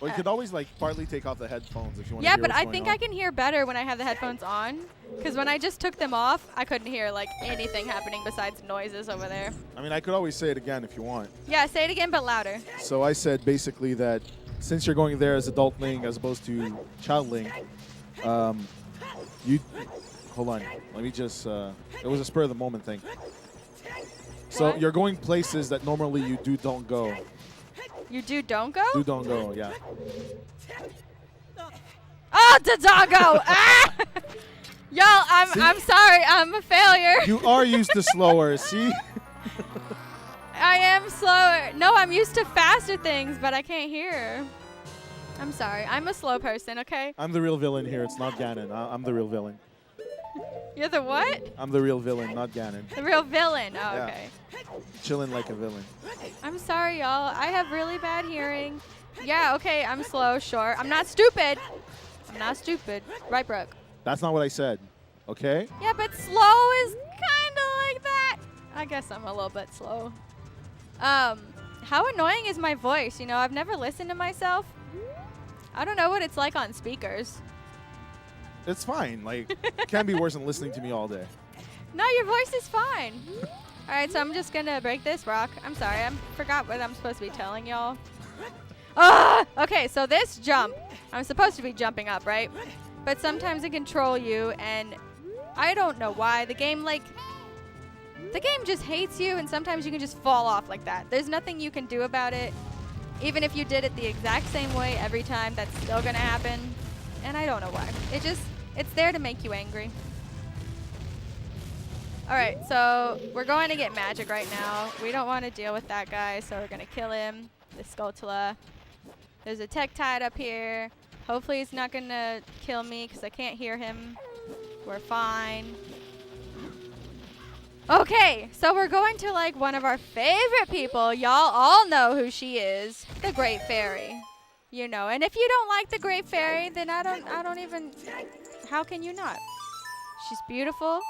Well, you could always like partly take off the headphones if you want to Yeah, hear but what's I going think on. I can hear better when I have the headphones on. Because when I just took them off, I couldn't hear like anything happening besides noises over there. I mean, I could always say it again if you want. Yeah, say it again, but louder. So I said basically that since you're going there as adult Link as opposed to child Link, you hold on. Let me just. It was a spur of the moment thing. So What? you're going places that normally you don't go. You don't go? Don't go. Yeah. Oh, Dodongo! Ah! Y'all, I'm sorry. I'm a failure. You are used to slower. See. I am slower. No, I'm used to faster things, but I can't hear. I'm sorry. I'm a slow person, okay? I'm the real villain here. It's not Ganon. I'm the real villain. You're the what? I'm the real villain, not Ganon. The real villain. Oh, Yeah. okay. Chilling like a villain. I'm sorry, y'all. I have really bad hearing. Yeah, okay, I'm slow, sure. I'm not stupid. I'm not stupid. Right, Brooke? That's not what I said. Okay? Yeah, but slow is kind of like that. I guess I'm a little bit slow. How annoying is my voice? You know, I've never listened to myself. I don't know what it's like on speakers. It's fine. Like, it can be worse than listening to me all day. No, your voice is fine. All right, so I'm just going to break this rock. I'm sorry. I forgot what I'm supposed to be telling y'all. Ah! Okay, so this jump, I'm supposed to be jumping up, right? But sometimes it can control you, and I don't know why. The game just hates you, and sometimes you can just fall off like that. There's nothing you can do about it. Even if you did it the exact same way every time, that's still going to happen. And I don't know why. It's there to make you angry. All right, so we're going to get magic right now. We don't want to deal with that guy, so we're going to kill him. The Skulltula. There's a Tektide up here. Hopefully he's not going to kill me because I can't hear him. We're fine. Okay, so we're going to like one of our favorite people. Y'all all know who she is. The Great Fairy. You know, and if you don't like the Great Fairy, then I don't even, how can you not? She's beautiful.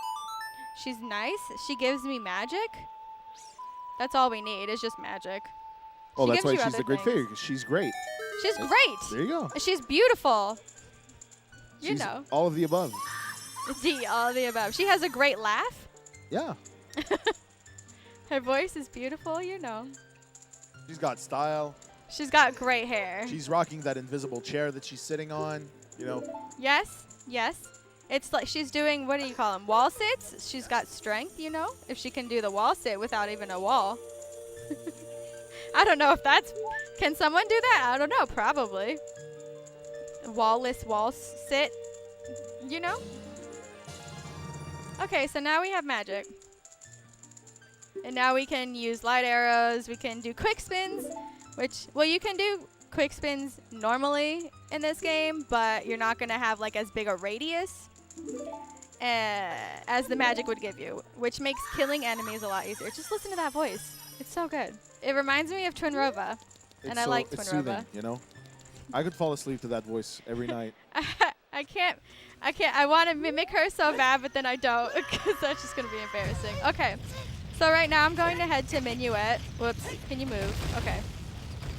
She's nice. She gives me magic. That's all we need is just magic. Oh, She that's gives why you she's other the great things. fairy. 'Cause she's great. She's great. There you go. She's beautiful. You She's know. all of the above. All of the above. She has a great laugh. Yeah. Her voice is beautiful, you know. She's got style. She's got great hair. She's rocking that invisible chair that she's sitting on. You know. Yes, yes. It's like she's doing, what do you call them, wall sits? She's got strength, you know, if she can do the wall sit without even a wall. I don't know if that's, can someone do that? I don't know, probably. Wall-less wall sit, you know? Okay, so now we have magic. And now we can use light arrows, we can do quick spins, which, well, you can do quick spins normally in this game, but you're not going to have like as big a radius as the magic would give you, which makes killing enemies a lot easier. Just listen to that voice. It's so good. It reminds me of Twinrova, and I like it's soothing, Twinrova. you know. I could fall asleep to that voice every night. I can't. I want to mimic her so bad, but then I don't because that's just going to be embarrassing. Okay. So right now I'm going to head to Minuet. Whoops. Can you move? Okay.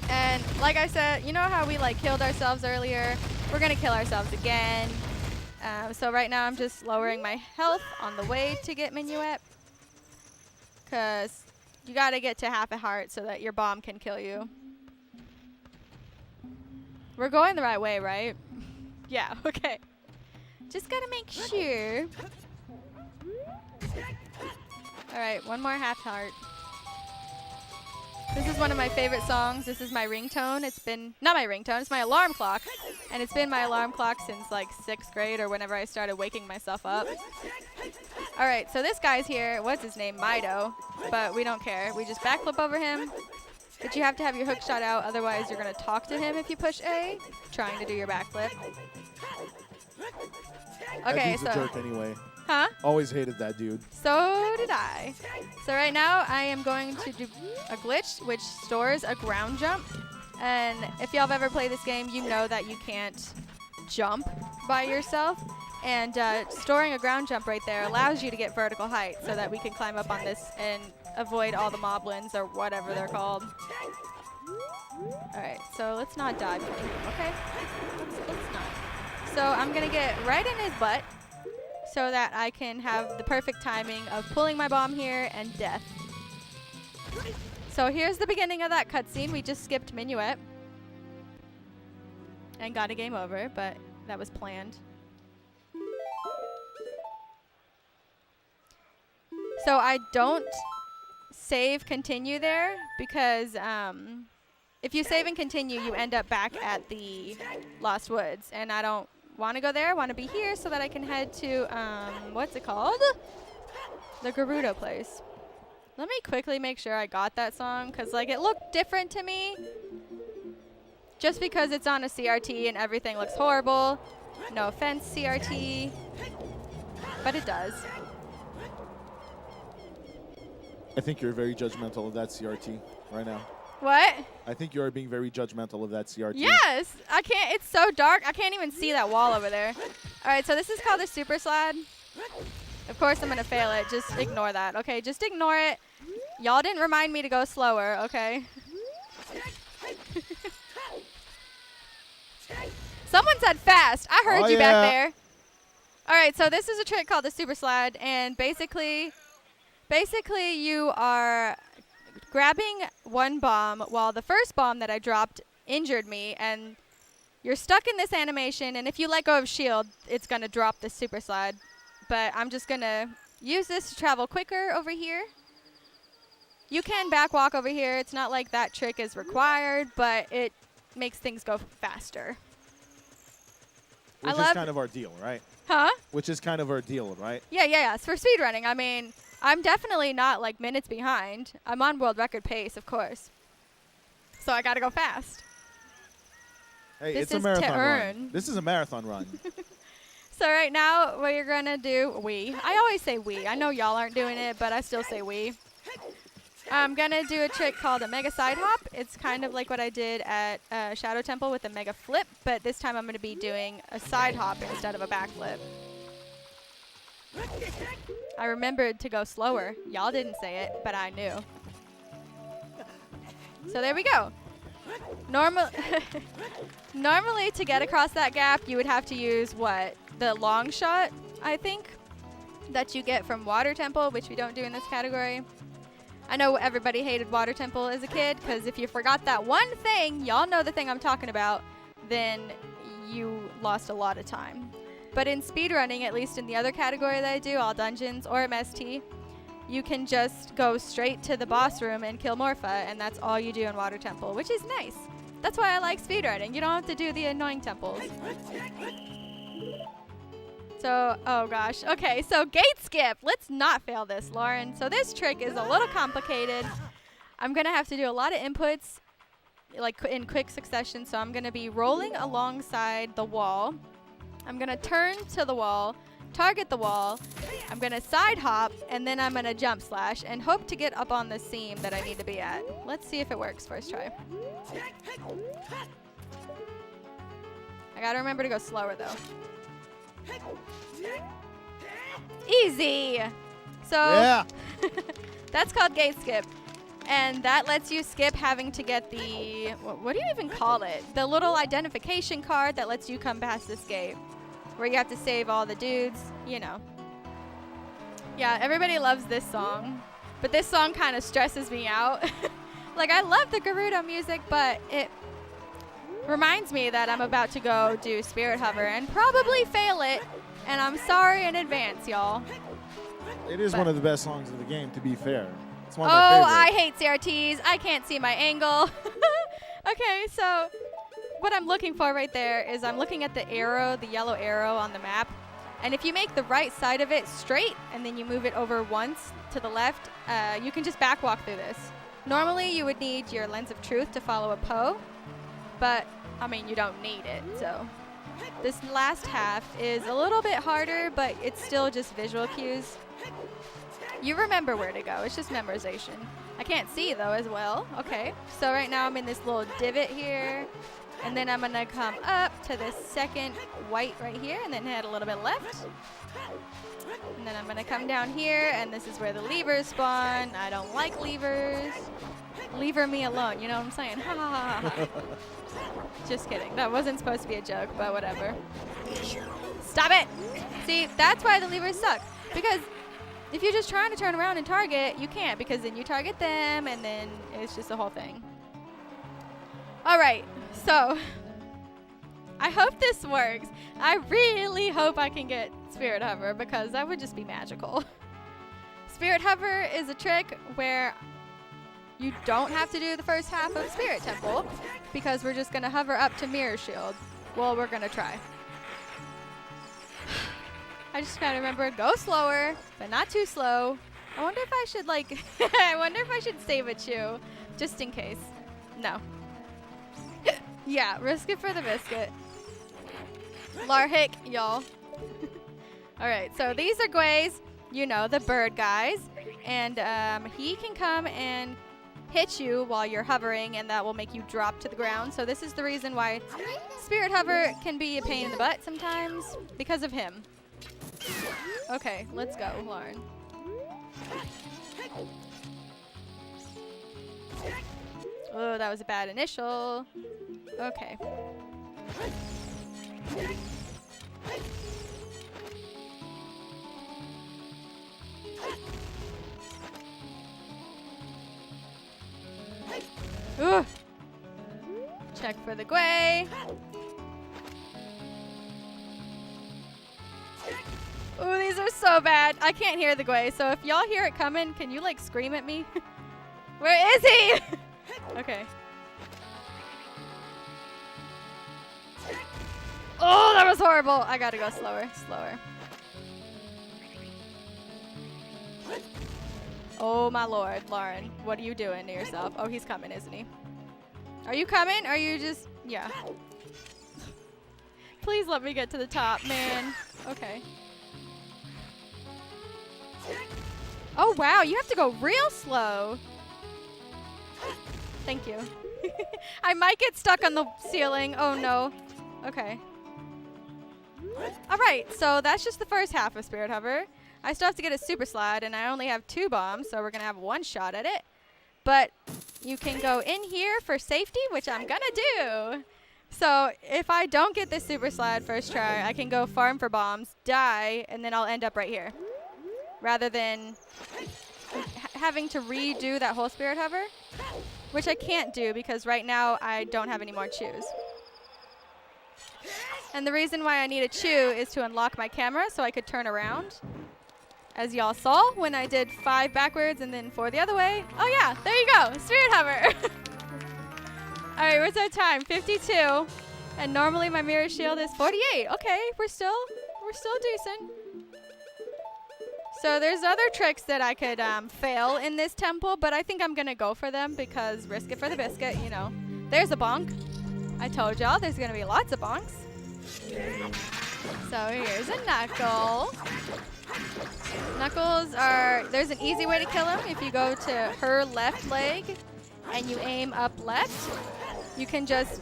And like I said, you know how we like killed ourselves earlier? We're going to kill ourselves again. So right now I'm just lowering my health on the way to get Minuet. Because you got to get to half a heart so that your bomb can kill you. We're going the right way, right? Yeah, okay. Just gotta make sure. All right, one more half heart. This is one of my favorite songs. This is my ringtone. It's been, not my ringtone, it's my alarm clock. And it's been my alarm clock since like 6th grade or whenever I started waking myself up. All right, so this guy's here. What's his name? Mido. But we don't care. We just backflip over him. But you have to have your hook shot out, otherwise you're gonna talk to him if you push A, trying to do your backflip. That Okay, dude's so. a jerk anyway. Huh? Always hated that dude. So did I. So right now I am going to do a glitch which stores a ground jump. And if y'all have ever played this game, you know that you can't jump by yourself. And storing a ground jump right there allows you to get vertical height so that we can climb up on this and avoid all the moblins or whatever they're called. Alright, so let's not dive into him, okay? Let's not. So I'm going to get right in his butt so that I can have the perfect timing of pulling my bomb here and death. So here's the beginning of that cutscene. We just skipped Minuet and got a game over, but that was planned. So I don't save continue there because if you save and continue, you end up back at the Lost Woods, and I don't want to go there. I want to be here so that I can head to, what's it called? The Gerudo place. Let me quickly make sure I got that song, because like it looked different to me. Just because it's on a CRT and everything looks horrible. No offense, CRT. But it does. I think you're very judgmental of that CRT right now. What? I think you are being very judgmental of that CRT. Yes! I can't, it's so dark, I can't even see that wall over there. Alright, so this is called the Super Slide. Of course I'm gonna fail it, just ignore that, okay? Just ignore it. Y'all didn't remind me to go slower, okay? Someone said fast, I heard you back there. Alright, so this is a trick called the Super Slide, and basically you are grabbing one bomb while the first bomb that I dropped injured me, and you're stuck in this animation, and if you let go of shield, it's going to drop the Super Slide. But I'm just going to use this to travel quicker over here. You can backwalk over here. It's not like that trick is required, but it makes things go faster. Which is kind of our deal, right? Huh? Which is kind of our deal, right? Yeah. It's for speedrunning. I mean, I'm definitely not like minutes behind. I'm on world record pace, of course. So I gotta go fast. Hey, This it's a is marathon to run. earn. This is a marathon run. So right now, what you're gonna do, I always say we. I know y'all aren't doing it, but I still say we. I'm gonna do a trick called a mega side hop. It's kind of like what I did at Shadow Temple with a mega flip, but this time I'm gonna be doing a side hop instead of a backflip. I remembered to go slower. Y'all didn't say it, but I knew. So there we go. Normally, to get across that gap, you would have to use what? The long shot, I think, that you get from Water Temple, which we don't do in this category. I know everybody hated Water Temple as a kid, because if you forgot that one thing, y'all know the thing I'm talking about, then you lost a lot of time. But in speedrunning, at least in the other category that I do, all dungeons or MST, you can just go straight to the boss room and kill Morpha, and that's all you do in Water Temple, which is nice. That's why I like speedrunning. You don't have to do the annoying temples. So, oh gosh. Okay, so gate skip. Let's not fail this, Lauren. So this trick is a little complicated. I'm going to have to do a lot of inputs like in quick succession, so I'm going to be rolling alongside the wall. I'm going to turn to the wall, target the wall, I'm going to side hop, and then I'm going to jump slash and hope to get up on the seam that I need to be at. Let's see if it works first try. I got to remember to go slower though. Easy! So Yeah. that's called gate skip. And that lets you skip having to get the, what do you even call it? The little identification card that lets you come past this gate. Where you have to save all the dudes, you know. Yeah, everybody loves this song. But this song kind of stresses me out. Like, I love the Gerudo music, but reminds me that I'm about to go do Spirit Hover and probably fail it. And I'm sorry in advance, y'all. It is But- one of the best songs of the game, to be fair. It's one Oh, of my favorites. I hate CRTs. I can't see my angle. Okay, so what I'm looking for right there is I'm looking at the arrow, the yellow arrow on the map. And if you make the right side of it straight and then you move it over once to the left, you can just backwalk through this. Normally, you would need your lens of truth to follow a Poe, but I mean, you don't need it. So this last half is a little bit harder, but it's still just visual cues. You remember where to go. It's just memorization. I can't see, though, as well. Okay, so right now I'm in this little divot here, and then I'm going to come up to this second white right here, and then head a little bit left. And then I'm going to come down here, and this is where the levers spawn. I don't like levers. Lever me alone, you know what I'm saying? Ha ha ha ha ha. Just kidding. That wasn't supposed to be a joke, but whatever. Stop it! See, that's why the levers suck. Because if you're just trying to turn around and target, you can't, because then you target them, and then it's just a whole thing. All right, so I hope this works. I really hope I can get Spirit Hover, because that would just be magical. Spirit Hover is a trick where you don't have to do the first half of Spirit Temple, because we're just going to hover up to Mirror Shield. Well, we're going to try. I just gotta remember, go slower, but not too slow. I wonder if I should I wonder if I should save a chew, just in case. No. Yeah, risk it for the biscuit. Larhick, y'all. Alright, so these are Gways, you know, the bird guys. And he can come and hit you while you're hovering, and that will make you drop to the ground. So this is the reason why Spirit Hover can be a pain in the butt sometimes, because of him. Okay, let's go, Lauren. Oh, that was a bad initial. Okay. Ooh. Check for the Gway. Ooh, these are so bad. I can't hear the Gway, so if y'all hear it coming, can you like scream at me? Where is he? Okay. Oh, that was horrible. I gotta go slower, slower. Oh my lord, Lauren, what are you doing to yourself? Oh, he's coming, isn't he? Are you coming? Are you just, yeah. Please let me get to the top, man. Okay. Oh wow, you have to go real slow. Thank you. I might get stuck on the ceiling. Oh no. Okay. Alright, so that's just the first half of Spirit Hover. I still have to get a super slide, and I only have 2 bombs, so we're going to have 1 shot at it. But you can go in here for safety, which I'm going to do. So if I don't get this super slide first try, I can go farm for bombs, die, and then I'll end up right here. Rather than having to redo that whole Spirit Hover, which I can't do because right now I don't have any more chews. And the reason why I need a chew is to unlock my camera so I could turn around. As y'all saw when I did 5 backwards and then 4 the other way. Oh yeah, there you go, Spirit Hover. All right, what's our time? 52. And normally my mirror shield is 48. Okay, we're still decent. So there's other tricks that I could fail in this temple, but I think I'm gonna go for them because risk it for the biscuit, you know. There's a bonk. I told y'all there's gonna be lots of bonks. So here's a Knuckle. Knuckles are, there's an easy way to kill him. If you go to her left leg and you aim up left, you can just,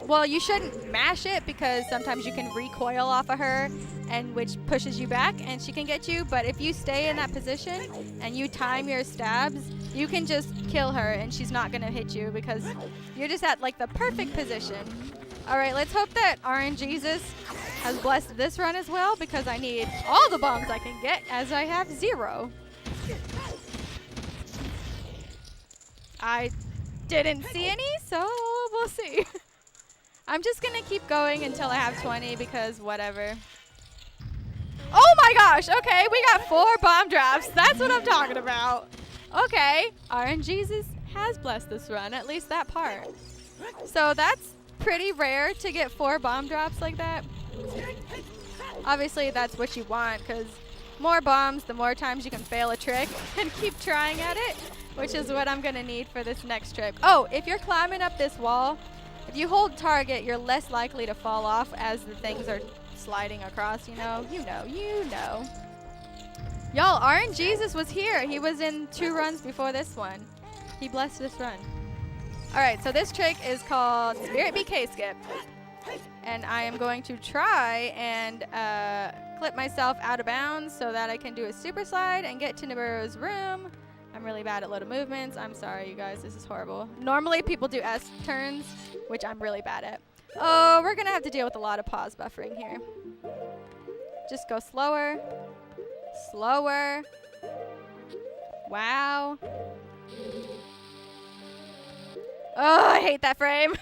well, you shouldn't mash it because sometimes you can recoil off of her, and which pushes you back and she can get you. But if you stay in that position and you time your stabs, you can just kill her and she's not gonna hit you because you're just at like the perfect position. All right, let's hope that RNGesus has blessed this run as well because I need all the bombs I can get as I have 0. I didn't see any, so we'll see. I'm just gonna keep going until I have 20 because whatever. Oh my gosh, okay, we got 4 bomb drops. That's what I'm talking about. Okay, RNGesus has blessed this run, at least that part. So that's pretty rare to get 4 bomb drops like that. Obviously that's what you want, because more bombs, the more times you can fail a trick and keep trying at it, which is what I'm gonna need for this next trick. Oh, if you're climbing up this wall, if you hold target, you're less likely to fall off as the things are sliding across, you know. Y'all, RNGesus was here. He was in 2 runs before this one. He blessed this run. All right, so this trick is called Spirit BK Skip. And I am going to try and clip myself out of bounds so that I can do a super slide and get to Nibiru's room. I'm really bad at little movements. I'm sorry, you guys. This is horrible. Normally, people do S turns, which I'm really bad at. Oh, we're going to have to deal with a lot of pause buffering here. Just go slower. Slower. Wow. Oh, I hate that frame.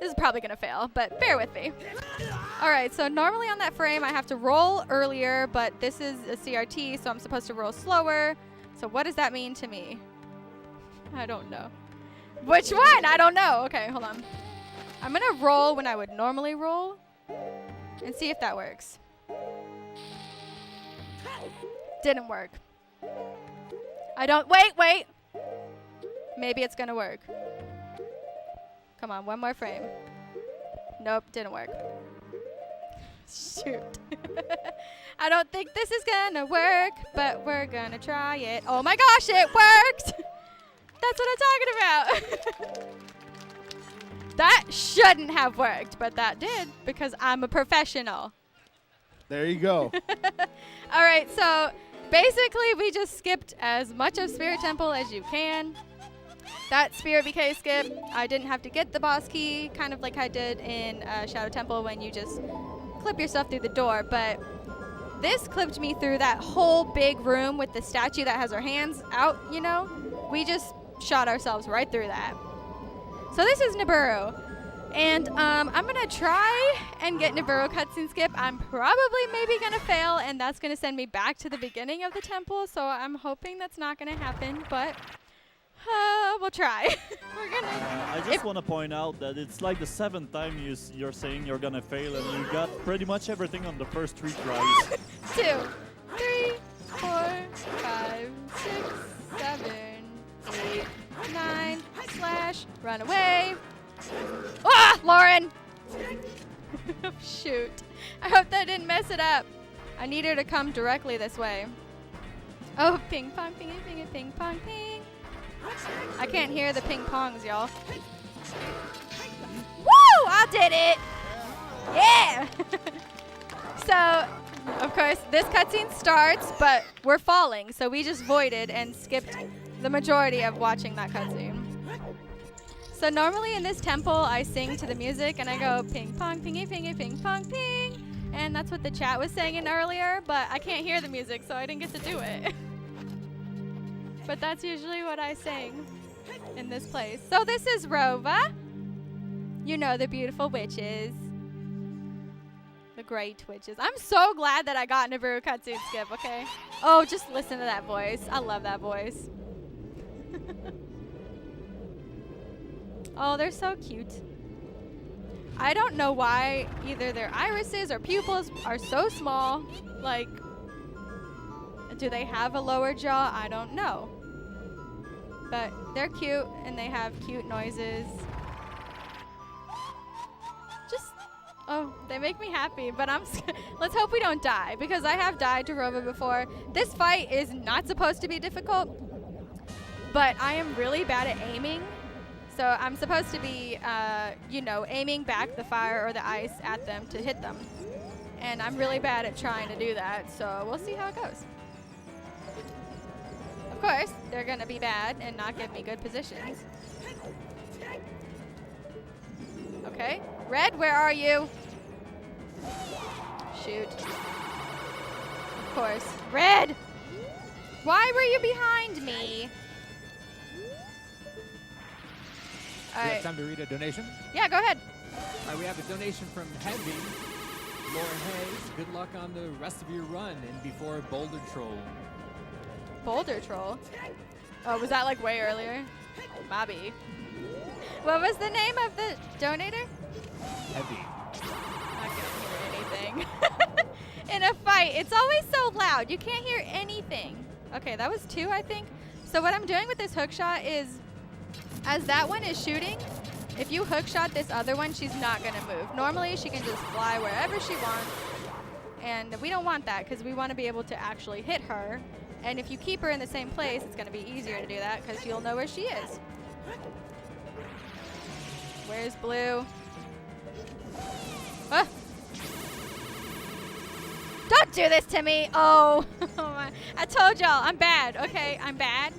This is probably going to fail, but bear with me. All right, so normally on that frame, I have to roll earlier, but this is a CRT, so I'm supposed to roll slower. So what does that mean to me? I don't know. Which one? I don't know. Okay, hold on. I'm going to roll when I would normally roll and see if that works. Didn't work. Wait. Maybe it's going to work. Come on, one more frame. Nope, didn't work. Shoot. I don't think this is gonna work, but we're gonna try it. Oh my gosh, it worked! That's what I'm talking about. That shouldn't have worked, but that did because I'm a professional. There you go. All right, so basically we just skipped as much of Spirit Temple as you can. That Spirit BK skip, I didn't have to get the boss key, kind of like I did in Shadow Temple when you just clip yourself through the door, but this clipped me through that whole big room with the statue that has her hands out, you know? We just shot ourselves right through that. So this is Nibiru, and I'm gonna try and get Nibiru cutscene skip. I'm probably maybe gonna fail, and that's gonna send me back to the beginning of the temple, so I'm hoping that's not gonna happen, but we'll try. We're gonna. I just want to point out that it's like the 7th time you're saying you're gonna fail, and you got pretty much everything on the first 3 tries. 2, 3, 4, 5, 6, 7, 8, 9, slash, run away. Ah, Lauren! Shoot. I hope that didn't mess it up. I need her to come directly this way. Oh, ping pong, ping ping ping pong, ping. I can't hear the ping pongs, y'all. Woo! I did it! Yeah! So, of course, this cutscene starts, but we're falling, so we just voided and skipped the majority of watching that cutscene. So normally in this temple, I sing to the music and I go ping pong, pingy, pingy, ping pong, ping. And that's what the chat was saying earlier, but I can't hear the music, so I didn't get to do it. But that's usually what I sing in this place. So this is Rova. You know, the beautiful witches. The great witches. I'm so glad that I got Nibiru cutscene skip, okay? Oh, just listen to that voice. I love that voice. Oh, they're so cute. I don't know why either their irises or pupils are so small. Like, do they have a lower jaw? I don't know. But they're cute and they have cute noises. Just, oh, they make me happy. But let's hope we don't die, because I have died to Rova before. This fight is not supposed to be difficult, but I am really bad at aiming. So I'm supposed to be, you know, aiming back the fire or the ice at them to hit them. And I'm really bad at trying to do that, so we'll see how it goes. Of course, they're going to be bad and not give me good positions. Okay. Red, where are you? Shoot. Of course. Red! Why were you behind me? Do you have time to read a donation? Yeah, go ahead. All right, we have a donation from Heavy. Laura Hayes, good luck on the rest of your run and before Boulder Troll. Boulder Troll? Oh, was that like way earlier? Bobby. What was the name of the donator? Heavy. Not gonna hear anything. In a fight, it's always so loud. You can't hear anything. Okay, that was 2, I think. So what I'm doing with this hook shot is, as that one is shooting, if you hook shot this other one, she's not gonna move. Normally, she can just fly wherever she wants, and we don't want that because we want to be able to actually hit her. And if you keep her in the same place, it's gonna be easier to do that because you'll know where she is. Where's Blue? Ah! Don't do this to me! Oh, I told y'all, I'm bad, okay? I'm bad.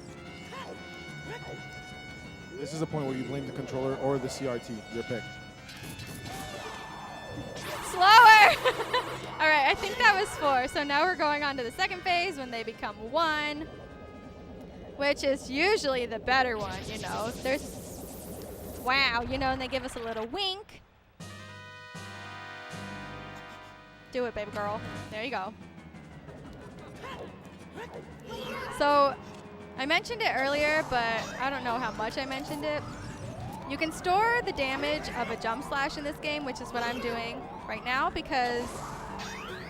This is a point where you blame the controller or the CRT, your pick. Slower! All right, I think that was 4. So now we're going on to the second phase when they become 1, which is usually the better one, you know. There's, wow, you know, and they give us a little wink. Do it, baby girl. There you go. So I mentioned it earlier, but I don't know how much I mentioned it. You can store the damage of a jump slash in this game, which is what I'm doing right now, because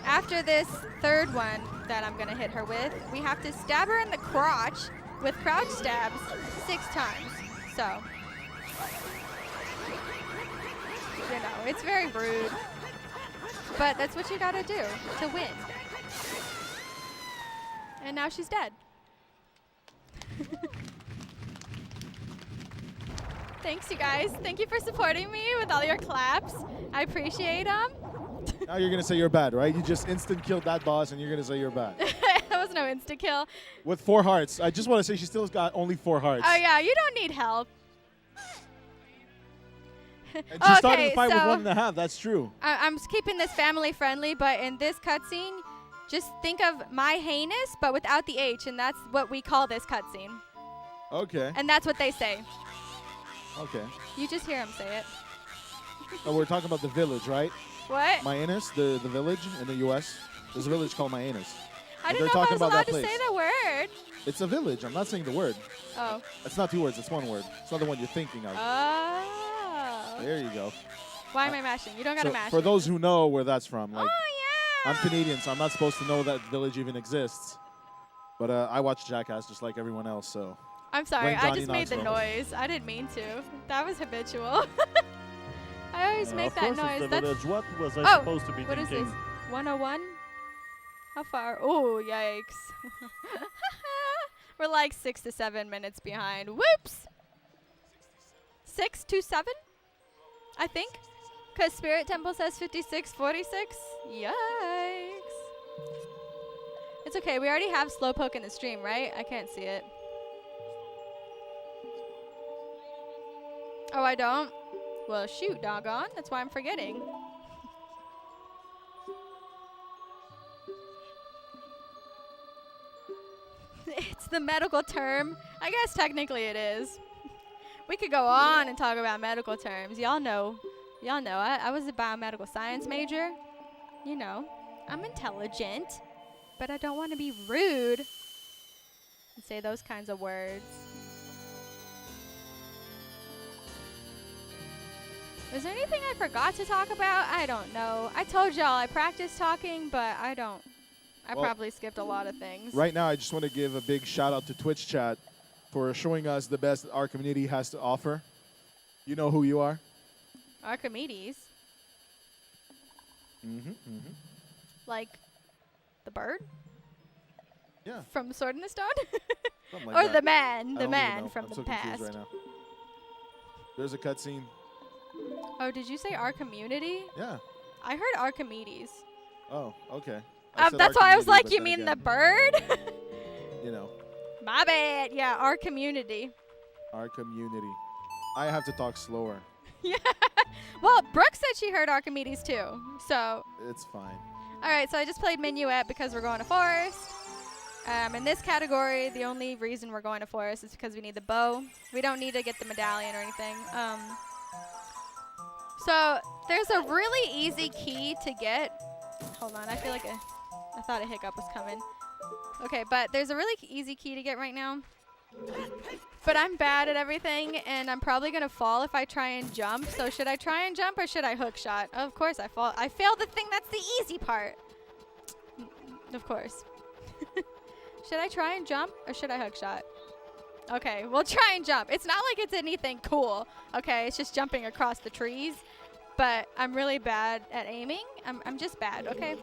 after this third one that I'm gonna hit her with, we have to stab her in the crotch with crouch stabs 6 times. So, you know, it's very rude, but that's what you gotta do to win. And now she's dead. Thanks, you guys. Thank you for supporting me with all your claps. I appreciate them. Now you're going to say you're bad, right? You just instant killed that boss and you're going to say you're bad. That was no insta kill. With 4 hearts. I just want to say she still's got only 4 hearts. Oh yeah, you don't need help. And she started the fight with so 1.5. That's true. I'm keeping this family friendly, but in this cutscene, just think of my heinous, but without the H, and that's what we call this cutscene. Okay. And that's what they say. Okay. You just hear them say it. Oh, we're talking about the village, right? What? Myanus, the village in the U.S. There's a village called Myanus. I And didn't they're know if I talking was about allowed that to say place. the word. It's a village. I'm not saying the word. Oh. It's not 2 words. It's 1 word. It's not the one you're thinking of. Oh. There you go. Why am I mashing? You don't gotta So mash. for it. those who know where that's from, like Oh yeah. I'm Canadian, so I'm not supposed to know that village even exists. But I watch Jackass just like everyone else, so. I'm sorry. Blame I Johnny just made the Knoxville. noise. I didn't mean to. That was habitual. I always make of that course noise. it's the That's village. What was I Oh, supposed to be what is thinking? this? 101? How far? Oh, yikes. We're like 6 to 7 minutes behind. Whoops! 6 to 7? I think. Because Spirit Temple says 56:46. Yikes. It's okay. We already have Slowpoke in the stream, right? I can't see it. Oh, I don't? Well, shoot, doggone. That's why I'm forgetting. It's the medical term. I guess technically it is. We could go on and talk about medical terms. Y'all know. I was a biomedical science major. You know, I'm intelligent, but I don't want to be rude and say those kinds of words. Is there anything I forgot to talk about? I don't know. I told y'all I practiced talking, but I don't. I Well, probably skipped a lot of things. Right now, I just want to give a big shout out to Twitch chat for showing us the best our community has to offer. You know who you are? Archimedes. Like the bird Yeah. from Sword in the Stone? Something like Or that. the I man don't even know. from I'm the so confused past. right now. There's a cutscene. Oh, did you say Archimedes? Yeah. I heard Archimedes. Oh, okay. I said That's why I was Archimedes, like, but you then mean the again, bird? You know, My bad. Yeah, our community. our community. I have to talk slower. Yeah. Well, Brooke said she heard Archimedes too. So, It's fine. all right. So I just played Minuet because we're going to Forest. In this category, the only reason we're going to Forest is because we need the bow. We don't need to get the medallion or anything. So there's a really easy key to get. Hold on, I feel like I thought a hiccup was coming. Okay, but there's a really easy key to get right now. But I'm bad at everything, and I'm probably gonna fall if I try and jump. So should I try and jump or should I hook shot? Of course I fall. I failed the thing that's the easy part. Of course. Should I try and jump or should I hook shot? Okay, we'll try and jump. It's not like it's anything cool. Okay, it's just jumping across the trees. But I'm really bad at aiming. I'm just bad, okay?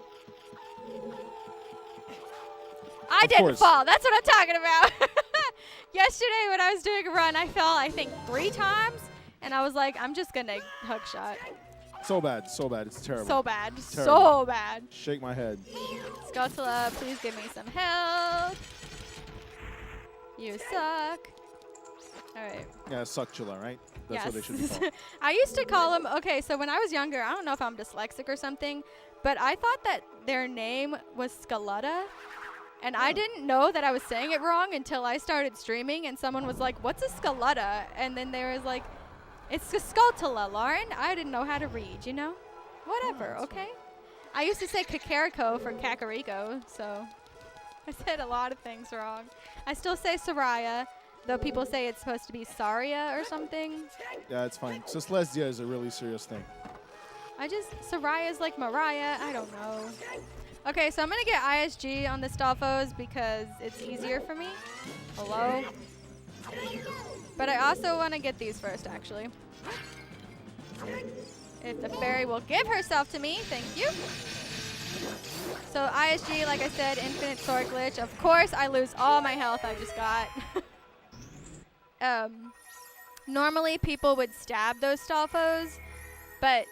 I didn't fall. That's what I'm talking about. Yesterday when I was doing a run, I fell, I think, 3 times. And I was like, I'm just going to hook shot. So bad. So bad. It's terrible. So bad. Terrible. So bad. Shake my head. Scotula, please give me some help. You suck. All right. Yeah, Suctula, right? That's what they should be Yes. called. I used to call them, okay, so when I was younger, I don't know if I'm dyslexic or something, but I thought that their name was Scalutta. And I didn't know that I was saying it wrong until I started streaming, and someone was like, what's a Scalutta? And then there was like, it's a Scaltula, Lauren. I didn't know how to read, you know? Whatever, okay? I used to say Kakariko for Kakariko, so I said a lot of things wrong. I still say Soraya, though people say it's supposed to be Saria or something. Yeah, it's fine. Dyslexia is a really serious thing. Soraya's like Mariah. I don't know. Okay, so I'm going to get ISG on the Stalfos because it's easier for me. Hello? But I also want to get these first, actually. If the fairy will give herself to me, thank you. So ISG, like I said, infinite sword glitch. Of course, I lose all my health I just got. Normally, people would stab those Stalfos, but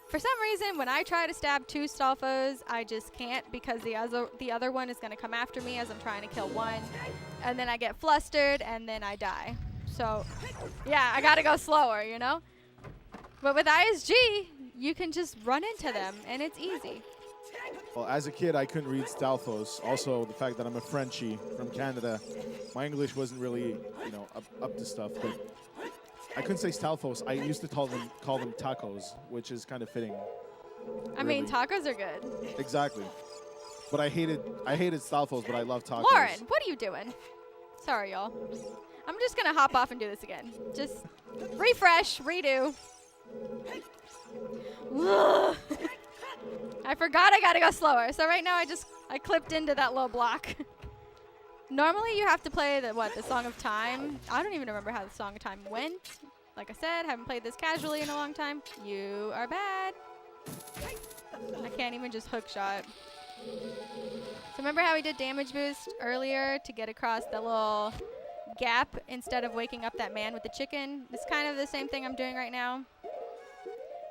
for some reason, when I try to stab 2 Stalfos, I just can't because the other one is going to come after me as I'm trying to kill one. And then I get flustered, and then I die. So, yeah, I got to go slower, you know? But with ISG, you can just run into them, and it's easy. Well, as a kid, I couldn't read Stalfos. Also, the fact that I'm a Frenchie from Canada, my English wasn't really, up to stuff. But I couldn't say Stalfos. I used to call them tacos, which is kind of fitting. I mean, tacos are good. Exactly. But I hated Stalfos, but I love tacos. Lauren, what are you doing? Sorry, y'all. I'm just going to hop off and do this again. Just refresh, redo. I forgot I got to go slower. So right now I clipped into that low block. Normally you have to play the Song of Time. I don't even remember how the Song of Time went. Like I said, haven't played this casually in a long time. You are bad. I can't even just hook shot. So remember how we did damage boost earlier to get across the little gap instead of waking up that man with the chicken? It's kind of the same thing I'm doing right now.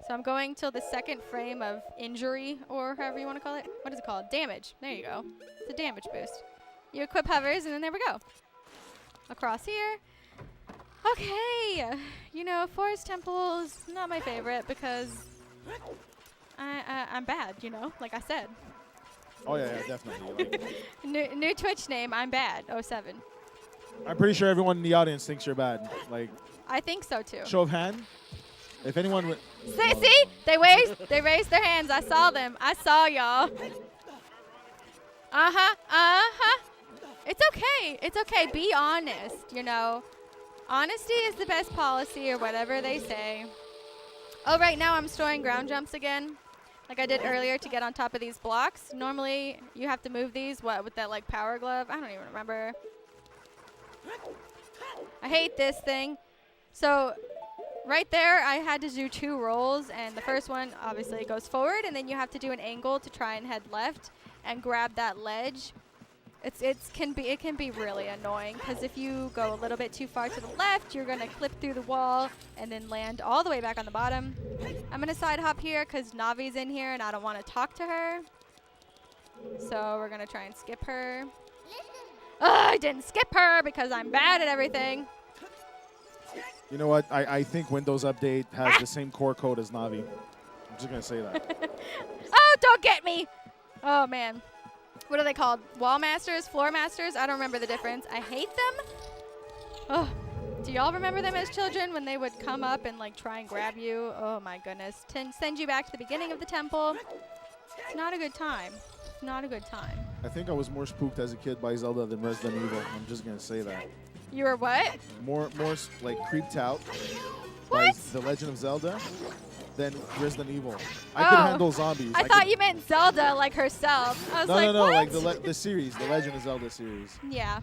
So I'm going till the 2nd frame of injury, or however you want to call it. What is it called? Damage. There you go. It's a damage boost. You equip hovers, and then there we go. Across here. Okay. Forest Temple's not my favorite because I'm bad, like I said. Oh, yeah, definitely. New Twitch name, I'm bad, 07. I'm pretty sure everyone in the audience thinks you're bad. I think so, too. Show of hand. If anyone would... See? They raised their hands. I saw them. I saw y'all. Uh-huh. It's okay. It's okay. Be honest, Honesty is the best policy or whatever they say. Oh, right now I'm storing ground jumps again, like I did earlier to get on top of these blocks. Normally, you have to move these, with that, power glove? I don't even remember. I hate this thing. So, right there, I had to do 2 rolls, and the first one, obviously, goes forward, and then you have to do an angle to try and head left and grab that ledge. It can be really annoying because if you go a little bit too far to the left, you're gonna clip through the wall and then land all the way back on the bottom. I'm gonna side hop here because Navi's in here and I don't want to talk to her. So we're gonna try and skip her. I didn't skip her because I'm bad at everything. You know what? I think Windows Update has the same core code as Navi. I'm just gonna say that. Oh, don't get me! Oh man. What are they called? Wall masters? Floor masters? I don't remember the difference. I hate them. Oh, Do y'all remember them as children when they would come up and like try and grab you? Oh my goodness. Send you back to the beginning of the temple. It's not a good time. It's not a good time. I think I was more spooked as a kid by Zelda than Resident Evil. I'm just gonna say that. You were what? More like creeped out What? by The Legend of Zelda than Resident Evil. I could handle zombies. I thought you meant Zelda like herself. I was like, no, what? like the series, the Legend of Zelda series. Yeah.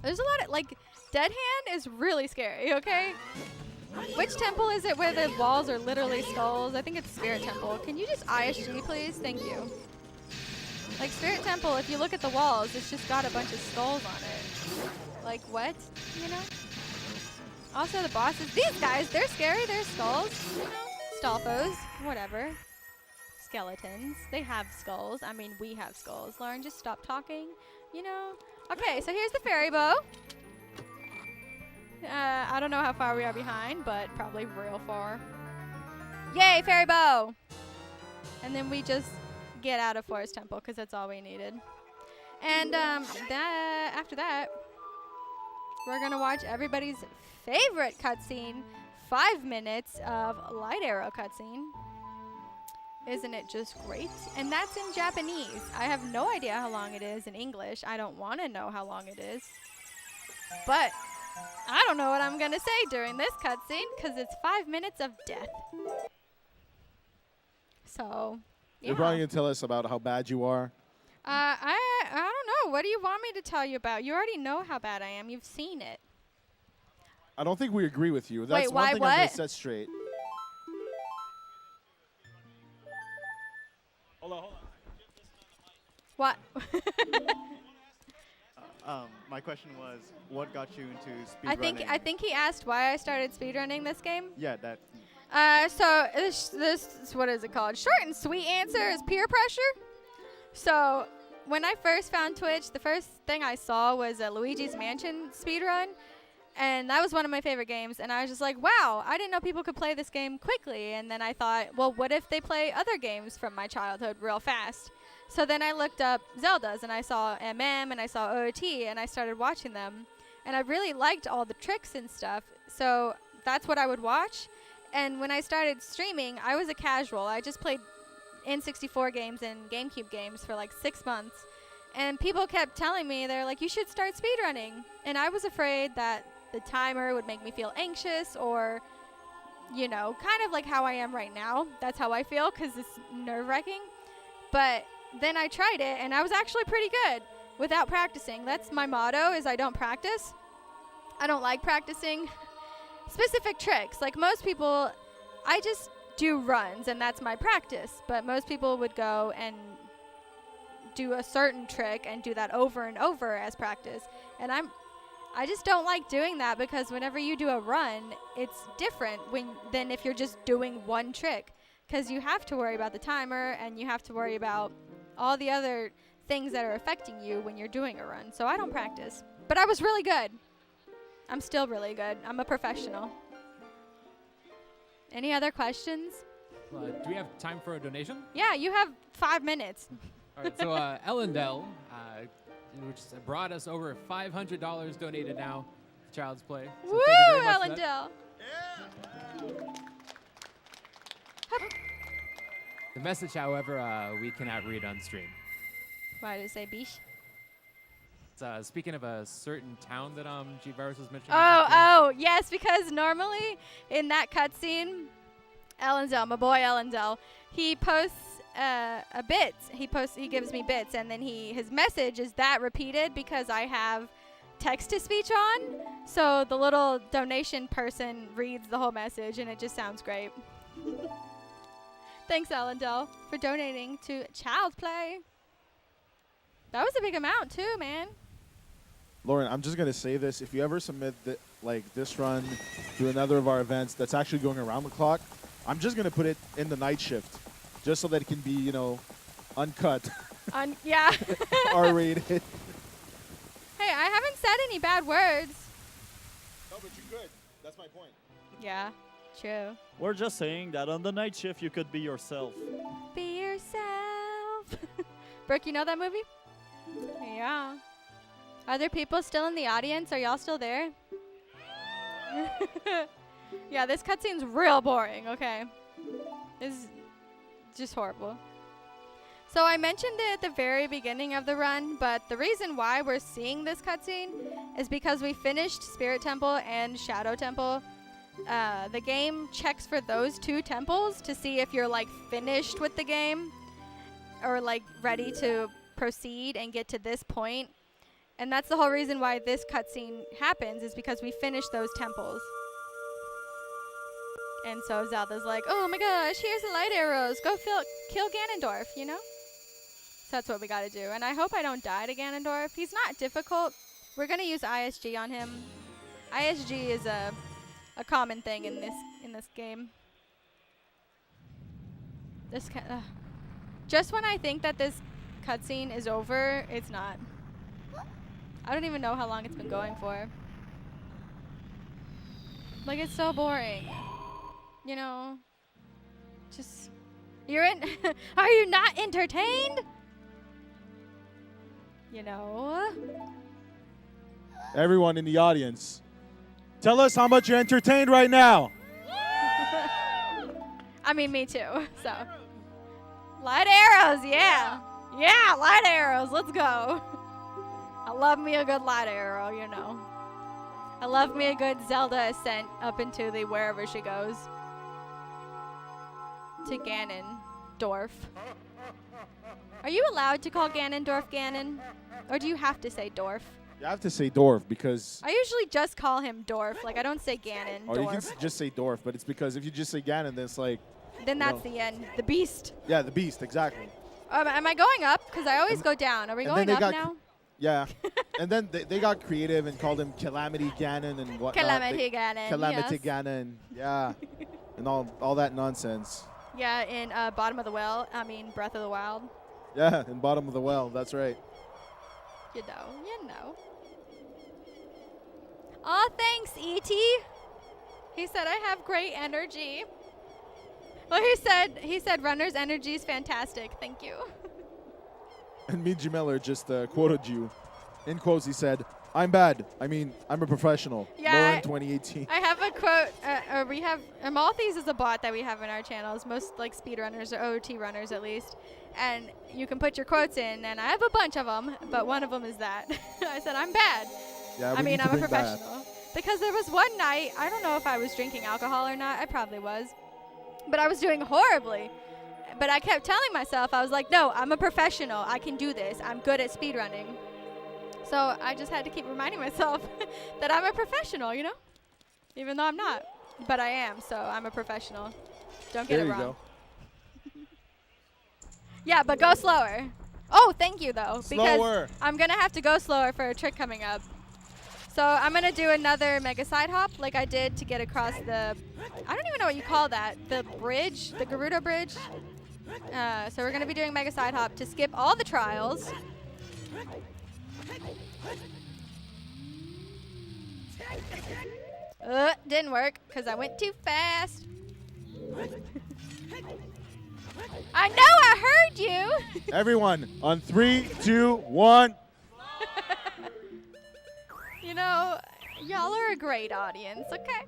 There's a lot of, like, Dead Hand is really scary, okay? Which temple is it where the walls are literally skulls? I think it's Spirit Temple. Can you just ISG, please? Thank you. Like, Spirit Temple, if you look at the walls, it's just got a bunch of skulls on it. Like, what? You know? Also, the bosses, these guys, they're scary. They're skulls. You know? Stalfos. Whatever. Skeletons. They have skulls. I mean, we have skulls. Lauren, just stop talking. You know? Okay, so here's the fairy bow. I don't know how far we are behind, but probably real far. Yay, fairy bow! And then we just get out of Forest Temple because that's all we needed. And after that, we're going to watch everybody's favorite cutscene, 5 minutes of light arrow cutscene. Isn't it just great? And that's in Japanese. I have no idea how long it is in English. I don't want to know how long it is. But I don't know what I'm going to say during this cutscene because it's 5 minutes of death. So, yeah. You're probably going to tell us about how bad you are. I don't know. What do you want me to tell you about? You already know how bad I am. You've seen it. I don't think we agree with you. That's Wait, one why thing what? I'm going to set straight. Hold on. What? My question was, what got you into speedrunning? I think he asked why I started speedrunning this game. Yeah, that. So this what is it called? Short and sweet answer is peer pressure. So when I first found Twitch, the first thing I saw was a Luigi's Mansion speedrun. And that was one of my favorite games. And I was just like, wow, I didn't know people could play this game quickly. And then I thought, well, what if they play other games from my childhood real fast? So then I looked up Zeldas, and I saw MM, and I saw OOT, and I started watching them. And I really liked all the tricks and stuff. So that's what I would watch. And when I started streaming, I was a casual. I just played N64 games and GameCube games for like 6 months. And people kept telling me, they're like, you should start speedrunning. And I was afraid that the timer would make me feel anxious or, you know, kind of like how I am right now. That's how I feel because it's nerve-wracking. But then I tried it, and I was actually pretty good without practicing. That's my motto, is I don't practice. I don't like practicing specific tricks. Like most people, I just do runs, and that's my practice. But most people would go and do a certain trick and do that over and over as practice. And I just don't like doing that because whenever you do a run, it's different than if you're just doing one trick. Because you have to worry about the timer, and you have to worry about all the other things that are affecting you when you're doing a run. So I don't practice. But I was really good. I'm still really good. I'm a professional. Any other questions? Do we have time for a donation? Yeah, you have 5 minutes. All right, so Ellendell, which brought us over $500 donated now to Child's Play. So Woo, thank you very much for that. Ellendell. The message, however, we cannot read on stream. Why did it say biche? It's, speaking of a certain town that G-Virus was mentioning. Oh, yes, because normally in that cutscene, Ellendell, my boy Ellendell, he posts a bit. He gives me bits, and then his message is that repeated because I have text-to-speech on. So the little donation person reads the whole message, and it just sounds great. Thanks, Ellendell, for donating to Child's Play. That was a big amount, too, man. Lauren, I'm just going to say this. If you ever submit this run to another of our events that's actually going around the clock, I'm just going to put it in the night shift just so that it can be, you know, uncut. Yeah. R-rated. Hey, I haven't said any bad words. No, but you could. That's my point. Yeah, true. We're just saying that on the night shift, you could be yourself. Be yourself. Brooke, you know that movie? Yeah. Are there people still in the audience? Are y'all still there? Yeah, this cutscene's real boring, okay? It's just horrible. So I mentioned it at the very beginning of the run, but the reason why we're seeing this cutscene is because we finished Spirit Temple and Shadow Temple. The game checks for those 2 temples to see if you're like finished with the game or like ready to proceed and get to this point. And that's the whole reason why this cutscene happens, is because we finished those temples. And so Zelda's like, oh my gosh, here's the light arrows. Go kill Ganondorf, you know? So that's what we gotta do. And I hope I don't die to Ganondorf. He's not difficult. We're gonna use ISG on him. ISG is a common thing in this game. Just when I think that this cutscene is over, it's not. I don't even know how long it's been going for. Like, it's so boring. You know? Just, you're in, are you not entertained? You know? Everyone in the audience, tell us how much you're entertained right now. I mean, me too, so. Light arrows, yeah. Yeah, light arrows, let's go. I love me a good light arrow, you know. I love me a good Zelda ascent up into the wherever she goes. To Ganondorf. Are you allowed to call Ganondorf Ganon? Or do you have to say Dorf? You have to say Dorf because... I usually just call him Dorf. Like, I don't say Ganon. Or you can just say Dorf, but it's because if you just say Ganon, then it's like... Then that's the end. The beast. Yeah, the beast, exactly. Am I going up? Because I always go down. Are we going up now? Yeah. And then they got creative and called him Calamity Ganon and whatnot. Calamity Ganon, Calamity yes. Ganon, yeah. And all that nonsense. Yeah, in Bottom of the Well. I mean, Breath of the Wild. Yeah, in Bottom of the Well, that's right. You know. Aw, thanks, E.T. He said I have great energy. Well, he said runner's energy is fantastic. Thank you. And Meiji Miller just quoted you. In quotes, he said, I'm bad. I mean, I'm a professional. Yeah, Lauren 2018. I have a quote. We have Amalthes is a bot that we have in our channels. Most like speedrunners or OOT runners at least. And you can put your quotes in, and I have a bunch of them, but one of them is that. I said I'm bad. Yeah, I mean, I'm a bring professional. Because there was one night, I don't know if I was drinking alcohol or not. I probably was. But I was doing horribly. But I kept telling myself, I was like, no, I'm a professional. I can do this. I'm good at speedrunning. So I just had to keep reminding myself that I'm a professional, you know? Even though I'm not. But I am, so I'm a professional. Don't get it wrong. There you go. Yeah, but go slower. Oh, thank you, though. Slower. Because I'm going to have to go slower for a trick coming up. So I'm going to do another mega side hop like I did to get across the... I don't even know what you call that. The bridge? The Gerudo Bridge? So we're going to be doing mega side hop to skip all the trials. Didn't work because I went too fast. I know I heard you. Everyone, on 3, 2, 1. You know, y'all are a great audience, okay?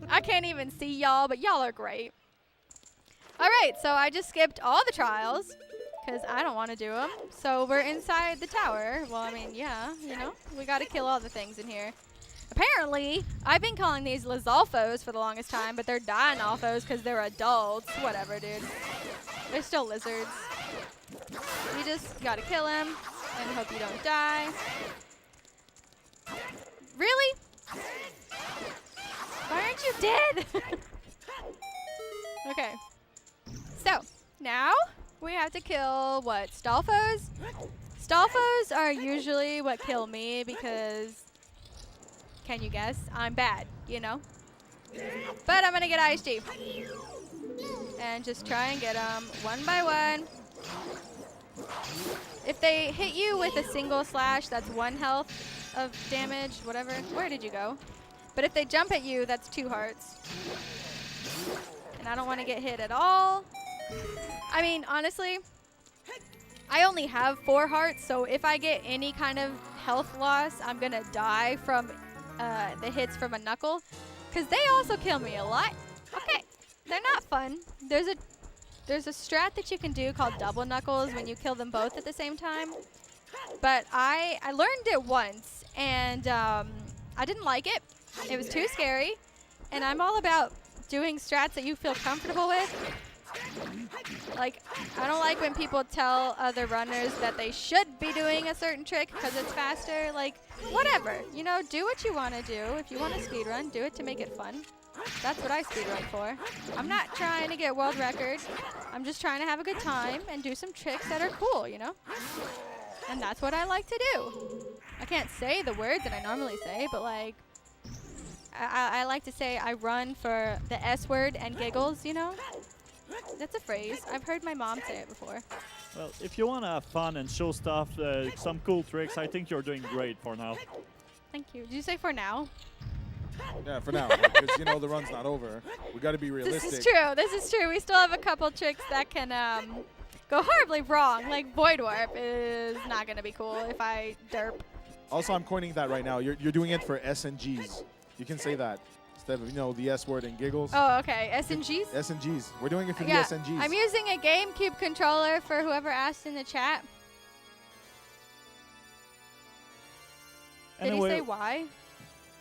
I can't even see y'all, but y'all are great. All right, so I just skipped all the trials because I don't want to do them. So we're inside the tower. Well, I mean, yeah, you know, we got to kill all the things in here. Apparently, I've been calling these Lizalfos for the longest time, but they're Dinalfos because they're adults. Whatever, dude. They're still lizards. You just got to kill him and hope you don't die. Really? Why aren't you dead? Okay. So, now we have to kill, what, Stalfos? Stalfos are usually what kill me because, can you guess? I'm bad, you know? But I'm going to get ISG. And just try and get them one by one. If they hit you with a single slash, that's 1 health of damage, whatever. Where did you go? But if they jump at you, that's 2 hearts. And I don't want to get hit at all. I mean, honestly, I only have 4 hearts, so if I get any kind of health loss, I'm going to die from the hits from a knuckle, because they also kill me a lot. Okay, they're not fun. There's a strat that you can do called double knuckles when you kill them both at the same time. But I learned it once, and I didn't like it. It was too scary, and I'm all about doing strats that you feel comfortable with. Like, I don't like when people tell other runners that they should be doing a certain trick because it's faster. Like, whatever. You know, do what you want to do. If you want to speedrun, do it to make it fun. That's what I speedrun for. I'm not trying to get world record. I'm just trying to have a good time and do some tricks that are cool, you know? And that's what I like to do. I can't say the words that I normally say, but like, I like to say I run for the S word and giggles, you know? That's a phrase. I've heard my mom say it before. Well, if you want to have fun and show stuff, some cool tricks, I think you're doing great for now. Thank you. Did you say for now? Yeah, for now, because you know the run's not over. We got to be realistic. This is true. This is true. We still have a couple tricks that can go horribly wrong. Like Void Warp is not going to be cool if I derp. Also, I'm coining that right now. You're doing it for S and Gs. You can say that instead of, you know, the S word and giggles. Oh, okay. S and Gs? S and Gs. We're doing it for the Yeah. S and Gs. I'm using a GameCube controller for whoever asked in the chat. Did he Anyway, say why?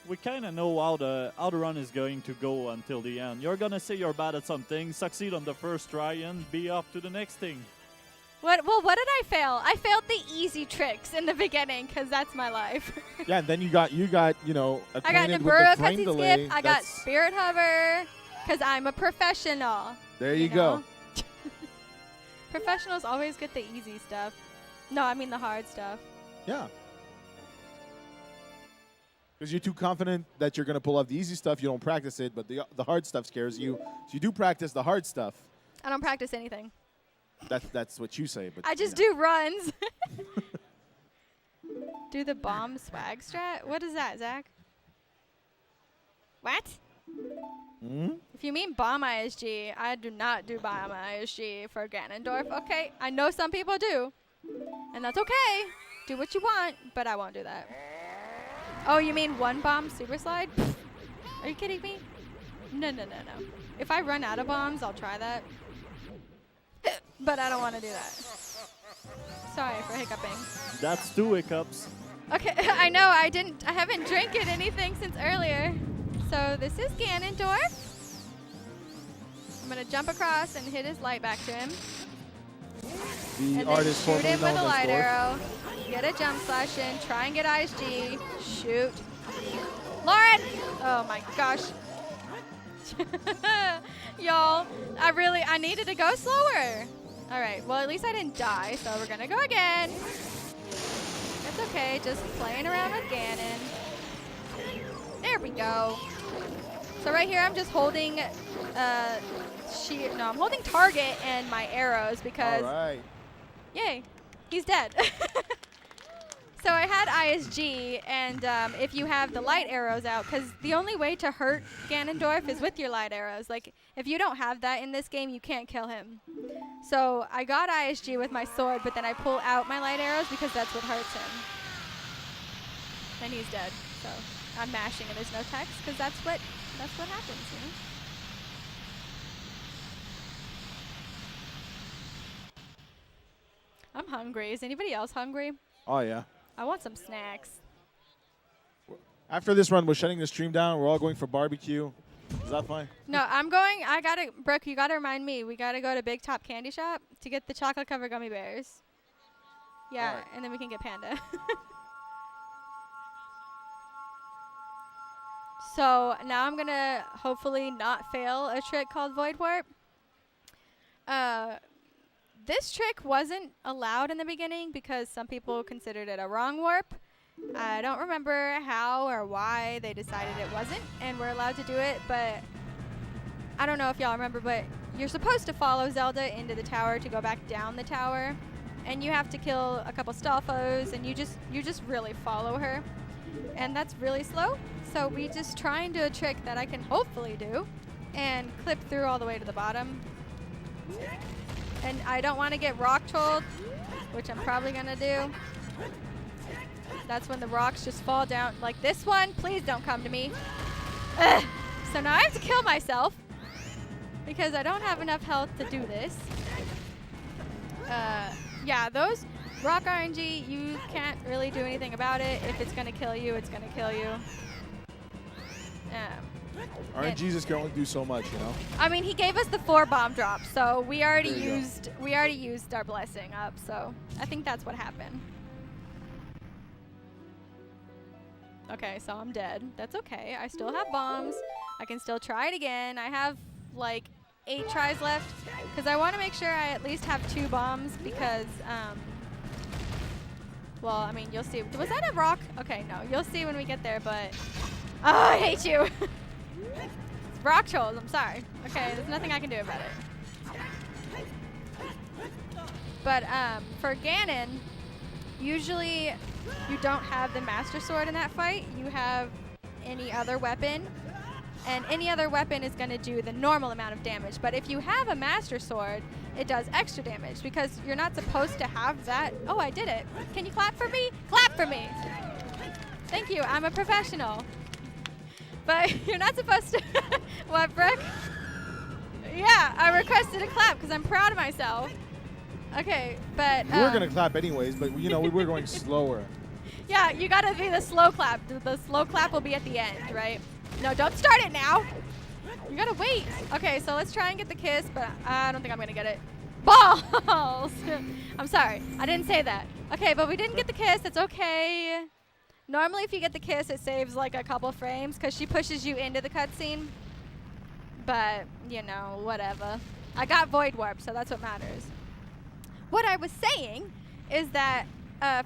we kind of know how the run is going to go until the end. You're gonna say you're bad at something, succeed on the first try, and be off to the next thing. Well, what did I fail? I failed the easy tricks in the beginning because that's my life. Yeah, and then you got you know, I got acquainted with Naburo the frame cutscene delay. skip. I got Spirit Hover because I'm a professional. There you know? go. Professionals always get the easy stuff. No, I mean the hard stuff. Yeah. Because you're too confident that you're going to pull off the easy stuff, you don't practice it, but the hard stuff scares you. So you do practice the hard stuff. I don't practice anything. That's what you say. But I just you know. do runs. Do the bomb swag strat? What is that, Zach? What? If you mean bomb ISG, I do not do bomb ISG for Ganondorf. Okay, I know some people do. And that's okay. Do what you want, but I won't do that. Oh, you mean one bomb super slide? Are you kidding me? No. If I run out of bombs, I'll try that. But I don't want to do that. Sorry for hiccuping. That's 2 hiccups. Okay, I know I haven't drinking anything since earlier. So this is Ganondorf. I'm gonna jump across and hit his light back to him. The And artist then shoot formerly him with known a as light Dorf. arrow. Get a jump slash in. Try and get ISG. Shoot. Lauren! Oh my gosh. Y'all, I needed to go slower. All right, well, at least I didn't die, so we're gonna go again. It's okay, just playing around with Ganon. There we go. So right here, I'm just holding, I'm holding target and my arrows because, All right. yay, he's dead. So I had ISG, and if you have the light arrows out, because the only way to hurt Ganondorf is with your light arrows. Like, if you don't have that in this game, you can't kill him. So I got ISG with my sword, but then I pull out my light arrows because that's what hurts him. And he's dead. So I'm mashing and there's no text, because that's what happens, you know? I'm hungry. Is anybody else hungry? Oh, yeah. I want some snacks. After this run, we're shutting the stream down. We're all going for barbecue. Is that fine? No, Brooke, you gotta remind me. We gotta go to Big Top Candy Shop to get the chocolate covered gummy bears. Yeah, Alright. and then we can get Panda. So now I'm gonna hopefully not fail a trick called Void Warp. This trick wasn't allowed in the beginning because some people considered it a wrong warp. I don't remember how or why they decided it wasn't, and we're allowed to do it, but I don't know if y'all remember, but you're supposed to follow Zelda into the tower to go back down the tower, and you have to kill a couple Stalfos, and you just really follow her, and that's really slow. So we just try and do a trick that I can hopefully do, and clip through all the way to the bottom. And I don't want to get rock trolled, which I'm probably gonna do. that's when the rocks just fall down. Like this one, please don't come to me. Ugh. So now I have to kill myself because I don't have enough health to do this. Yeah, those rock RNG, you can't really do anything about it. If it's gonna kill you, it's gonna kill you. RNGs can only do so much, you know. I mean, he gave us the 4 bomb drops, so we already There you used our blessing up. So I think that's what happened. Okay, so I'm dead. That's okay. I still have bombs. I can still try it again. I have like 8 tries left because I want to make sure I at least have 2 bombs because, well, I mean, you'll see. Was that a rock? Okay, no, you'll see when we get there, but oh, I hate you. It's rock trolls, I'm sorry. Okay, there's nothing I can do about it. But for Ganon, usually you don't have the Master Sword in that fight. You have any other weapon. And any other weapon is going to do the normal amount of damage. But if you have a Master Sword, it does extra damage because you're not supposed to have that. Oh, I did it. Can you clap for me? Clap for me. Thank you. I'm a professional. But you're not supposed to. What, Brooke? Yeah, I requested a clap because I'm proud of myself. Okay, but We were gonna clap anyways, but you know we were going slower. yeah, you gotta be the slow clap. The slow clap will be at the end, right? No, don't start it now. You gotta wait. Okay, so let's try and get the kiss, but I don't think I'm gonna get it. Balls! I'm sorry, I didn't say that. Okay, but we didn't get the kiss. It's okay. Normally, if you get the kiss, it saves like a couple frames because she pushes you into the cutscene. But, you know, whatever. I got Void Warp, so that's what matters. What I was saying is that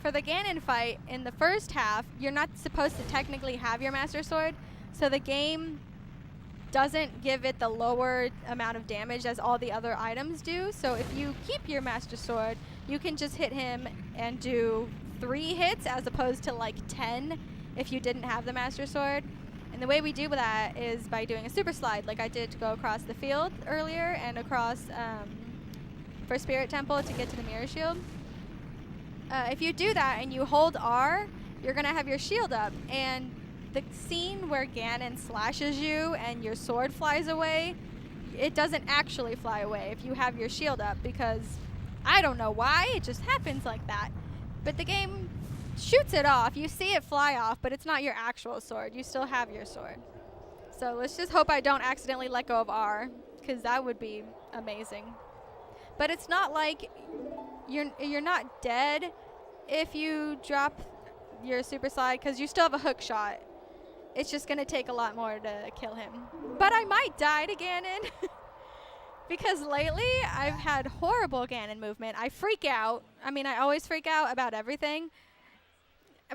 for the Ganon fight, in the first half, you're not supposed to technically have your Master Sword, so the game doesn't give it the lower amount of damage as all the other items do. So if you keep your Master Sword, you can just hit him and do 3 hits as opposed to like 10 if you didn't have the Master Sword. And the way we do that is by doing a super slide like I did to go across the field earlier and across for Spirit Temple to get to the Mirror Shield. If you do that and you hold R, you're going to have your shield up. And the scene where Ganon slashes you and your sword flies away, it doesn't actually fly away if you have your shield up because I don't know why, it just happens like that. But the game shoots it off. You see it fly off, but it's not your actual sword. You still have your sword. So let's just hope I don't accidentally let go of R, because that would be amazing. But it's not like you're not dead if you drop your super slide, because you still have a hook shot. It's just going to take a lot more to kill him. But I might die to Ganon. Because lately, I've had horrible Ganon movement. I freak out. I mean, I always freak out about everything.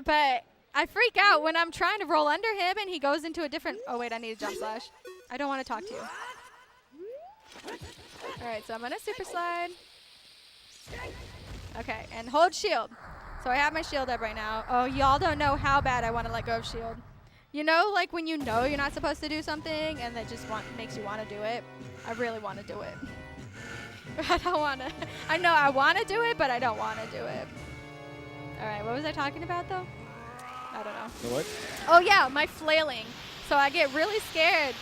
But I freak out when I'm trying to roll under him and he goes into a different... Oh, wait, I need a jump slash. I don't want to talk to you. All right, so I'm going to super slide. Okay, and hold shield. So I have my shield up right now. Oh, y'all don't know how bad I want to let go of shield. You know, like when you know you're not supposed to do something and that just makes you want to do it? I really want to do it. I don't want to. I know I want to do it, but I don't want to do it. All right, what was I talking about, though? I don't know. The what? Oh, yeah, my flailing. So I get really scared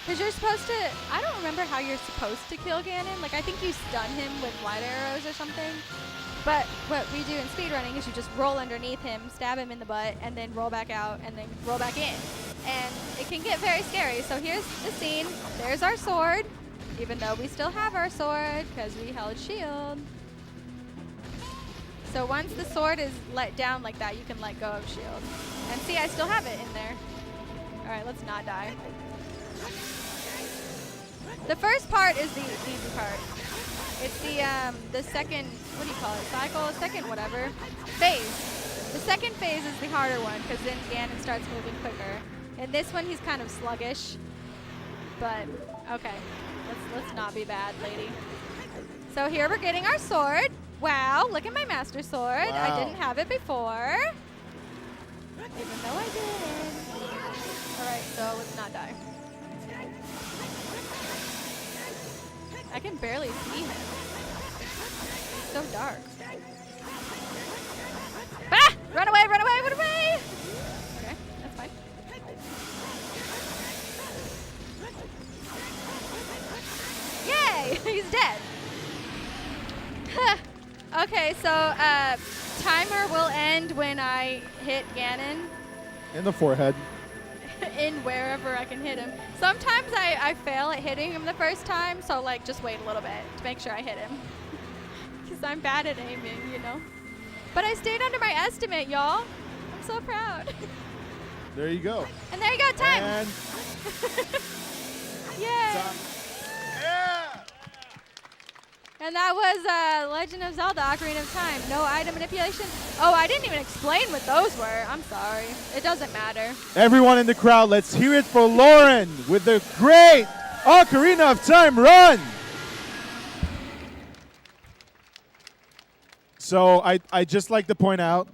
because you're supposed to... I don't remember how you're supposed to kill Ganon. Like, I think you stun him with light arrows or something. But what we do in speedrunning is you just roll underneath him, stab him in the butt, and then roll back out, and then roll back in. And it can get very scary. So here's the scene. There's our sword, even though we still have our sword because we held shield. So once the sword is let down like that, you can let go of shield. And see, I still have it in there. All right, let's not die. The first part is the easy part. It's the second, what do you call it, cycle, second whatever, phase. The second phase is the harder one because then Ganon starts moving quicker. And this one, he's kind of sluggish. But, okay, let's not be bad, lady. So here we're getting our sword. Wow, look at my Master Sword. Wow. I didn't have it before. Even though I did. All right, so let's not die. I can barely see him. It's so dark. Ah! Run away, run away, run away! Okay, so timer will end when I hit Ganon In the forehead. in wherever I can hit him. Sometimes I fail at hitting him the first time, so like just wait a little bit to make sure I hit him. Because I'm bad at aiming, you know. But I stayed under my estimate, y'all. I'm so proud. There you go. And there you go, time. And Yay. time. Yeah! And that was Legend of Zelda Ocarina of Time. No item manipulation. Oh, I didn't even explain what those were. I'm sorry. It doesn't matter. Everyone in the crowd, let's hear it for Lauren with the great Ocarina of Time run. So I just like to point out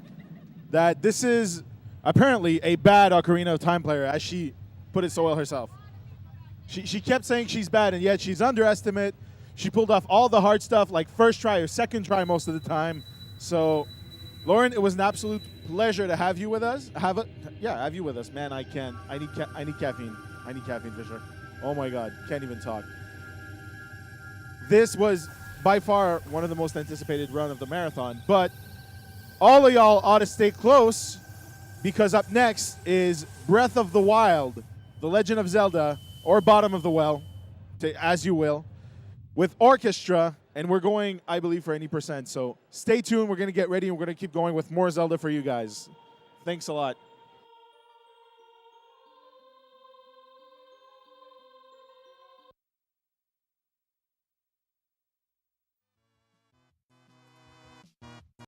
that this is apparently a bad Ocarina of Time player, as she put it so well herself. She kept saying she's bad, and yet she's underestimate. She pulled off all the hard stuff, like first try or second try most of the time. So, Lauren, it was an absolute pleasure to have you with us. Have you with us, man. I can't. I need caffeine. I need caffeine for sure. Oh my God, can't even talk. This was by far one of the most anticipated run of the marathon, but all of y'all ought to stay close because up next is Breath of the Wild, The Legend of Zelda, or Bottom of the Well, as you will, with orchestra, and we're going, I believe, for any percent. So stay tuned. We're going to get ready, and we're going to keep going with more Zelda for you guys. Thanks a lot.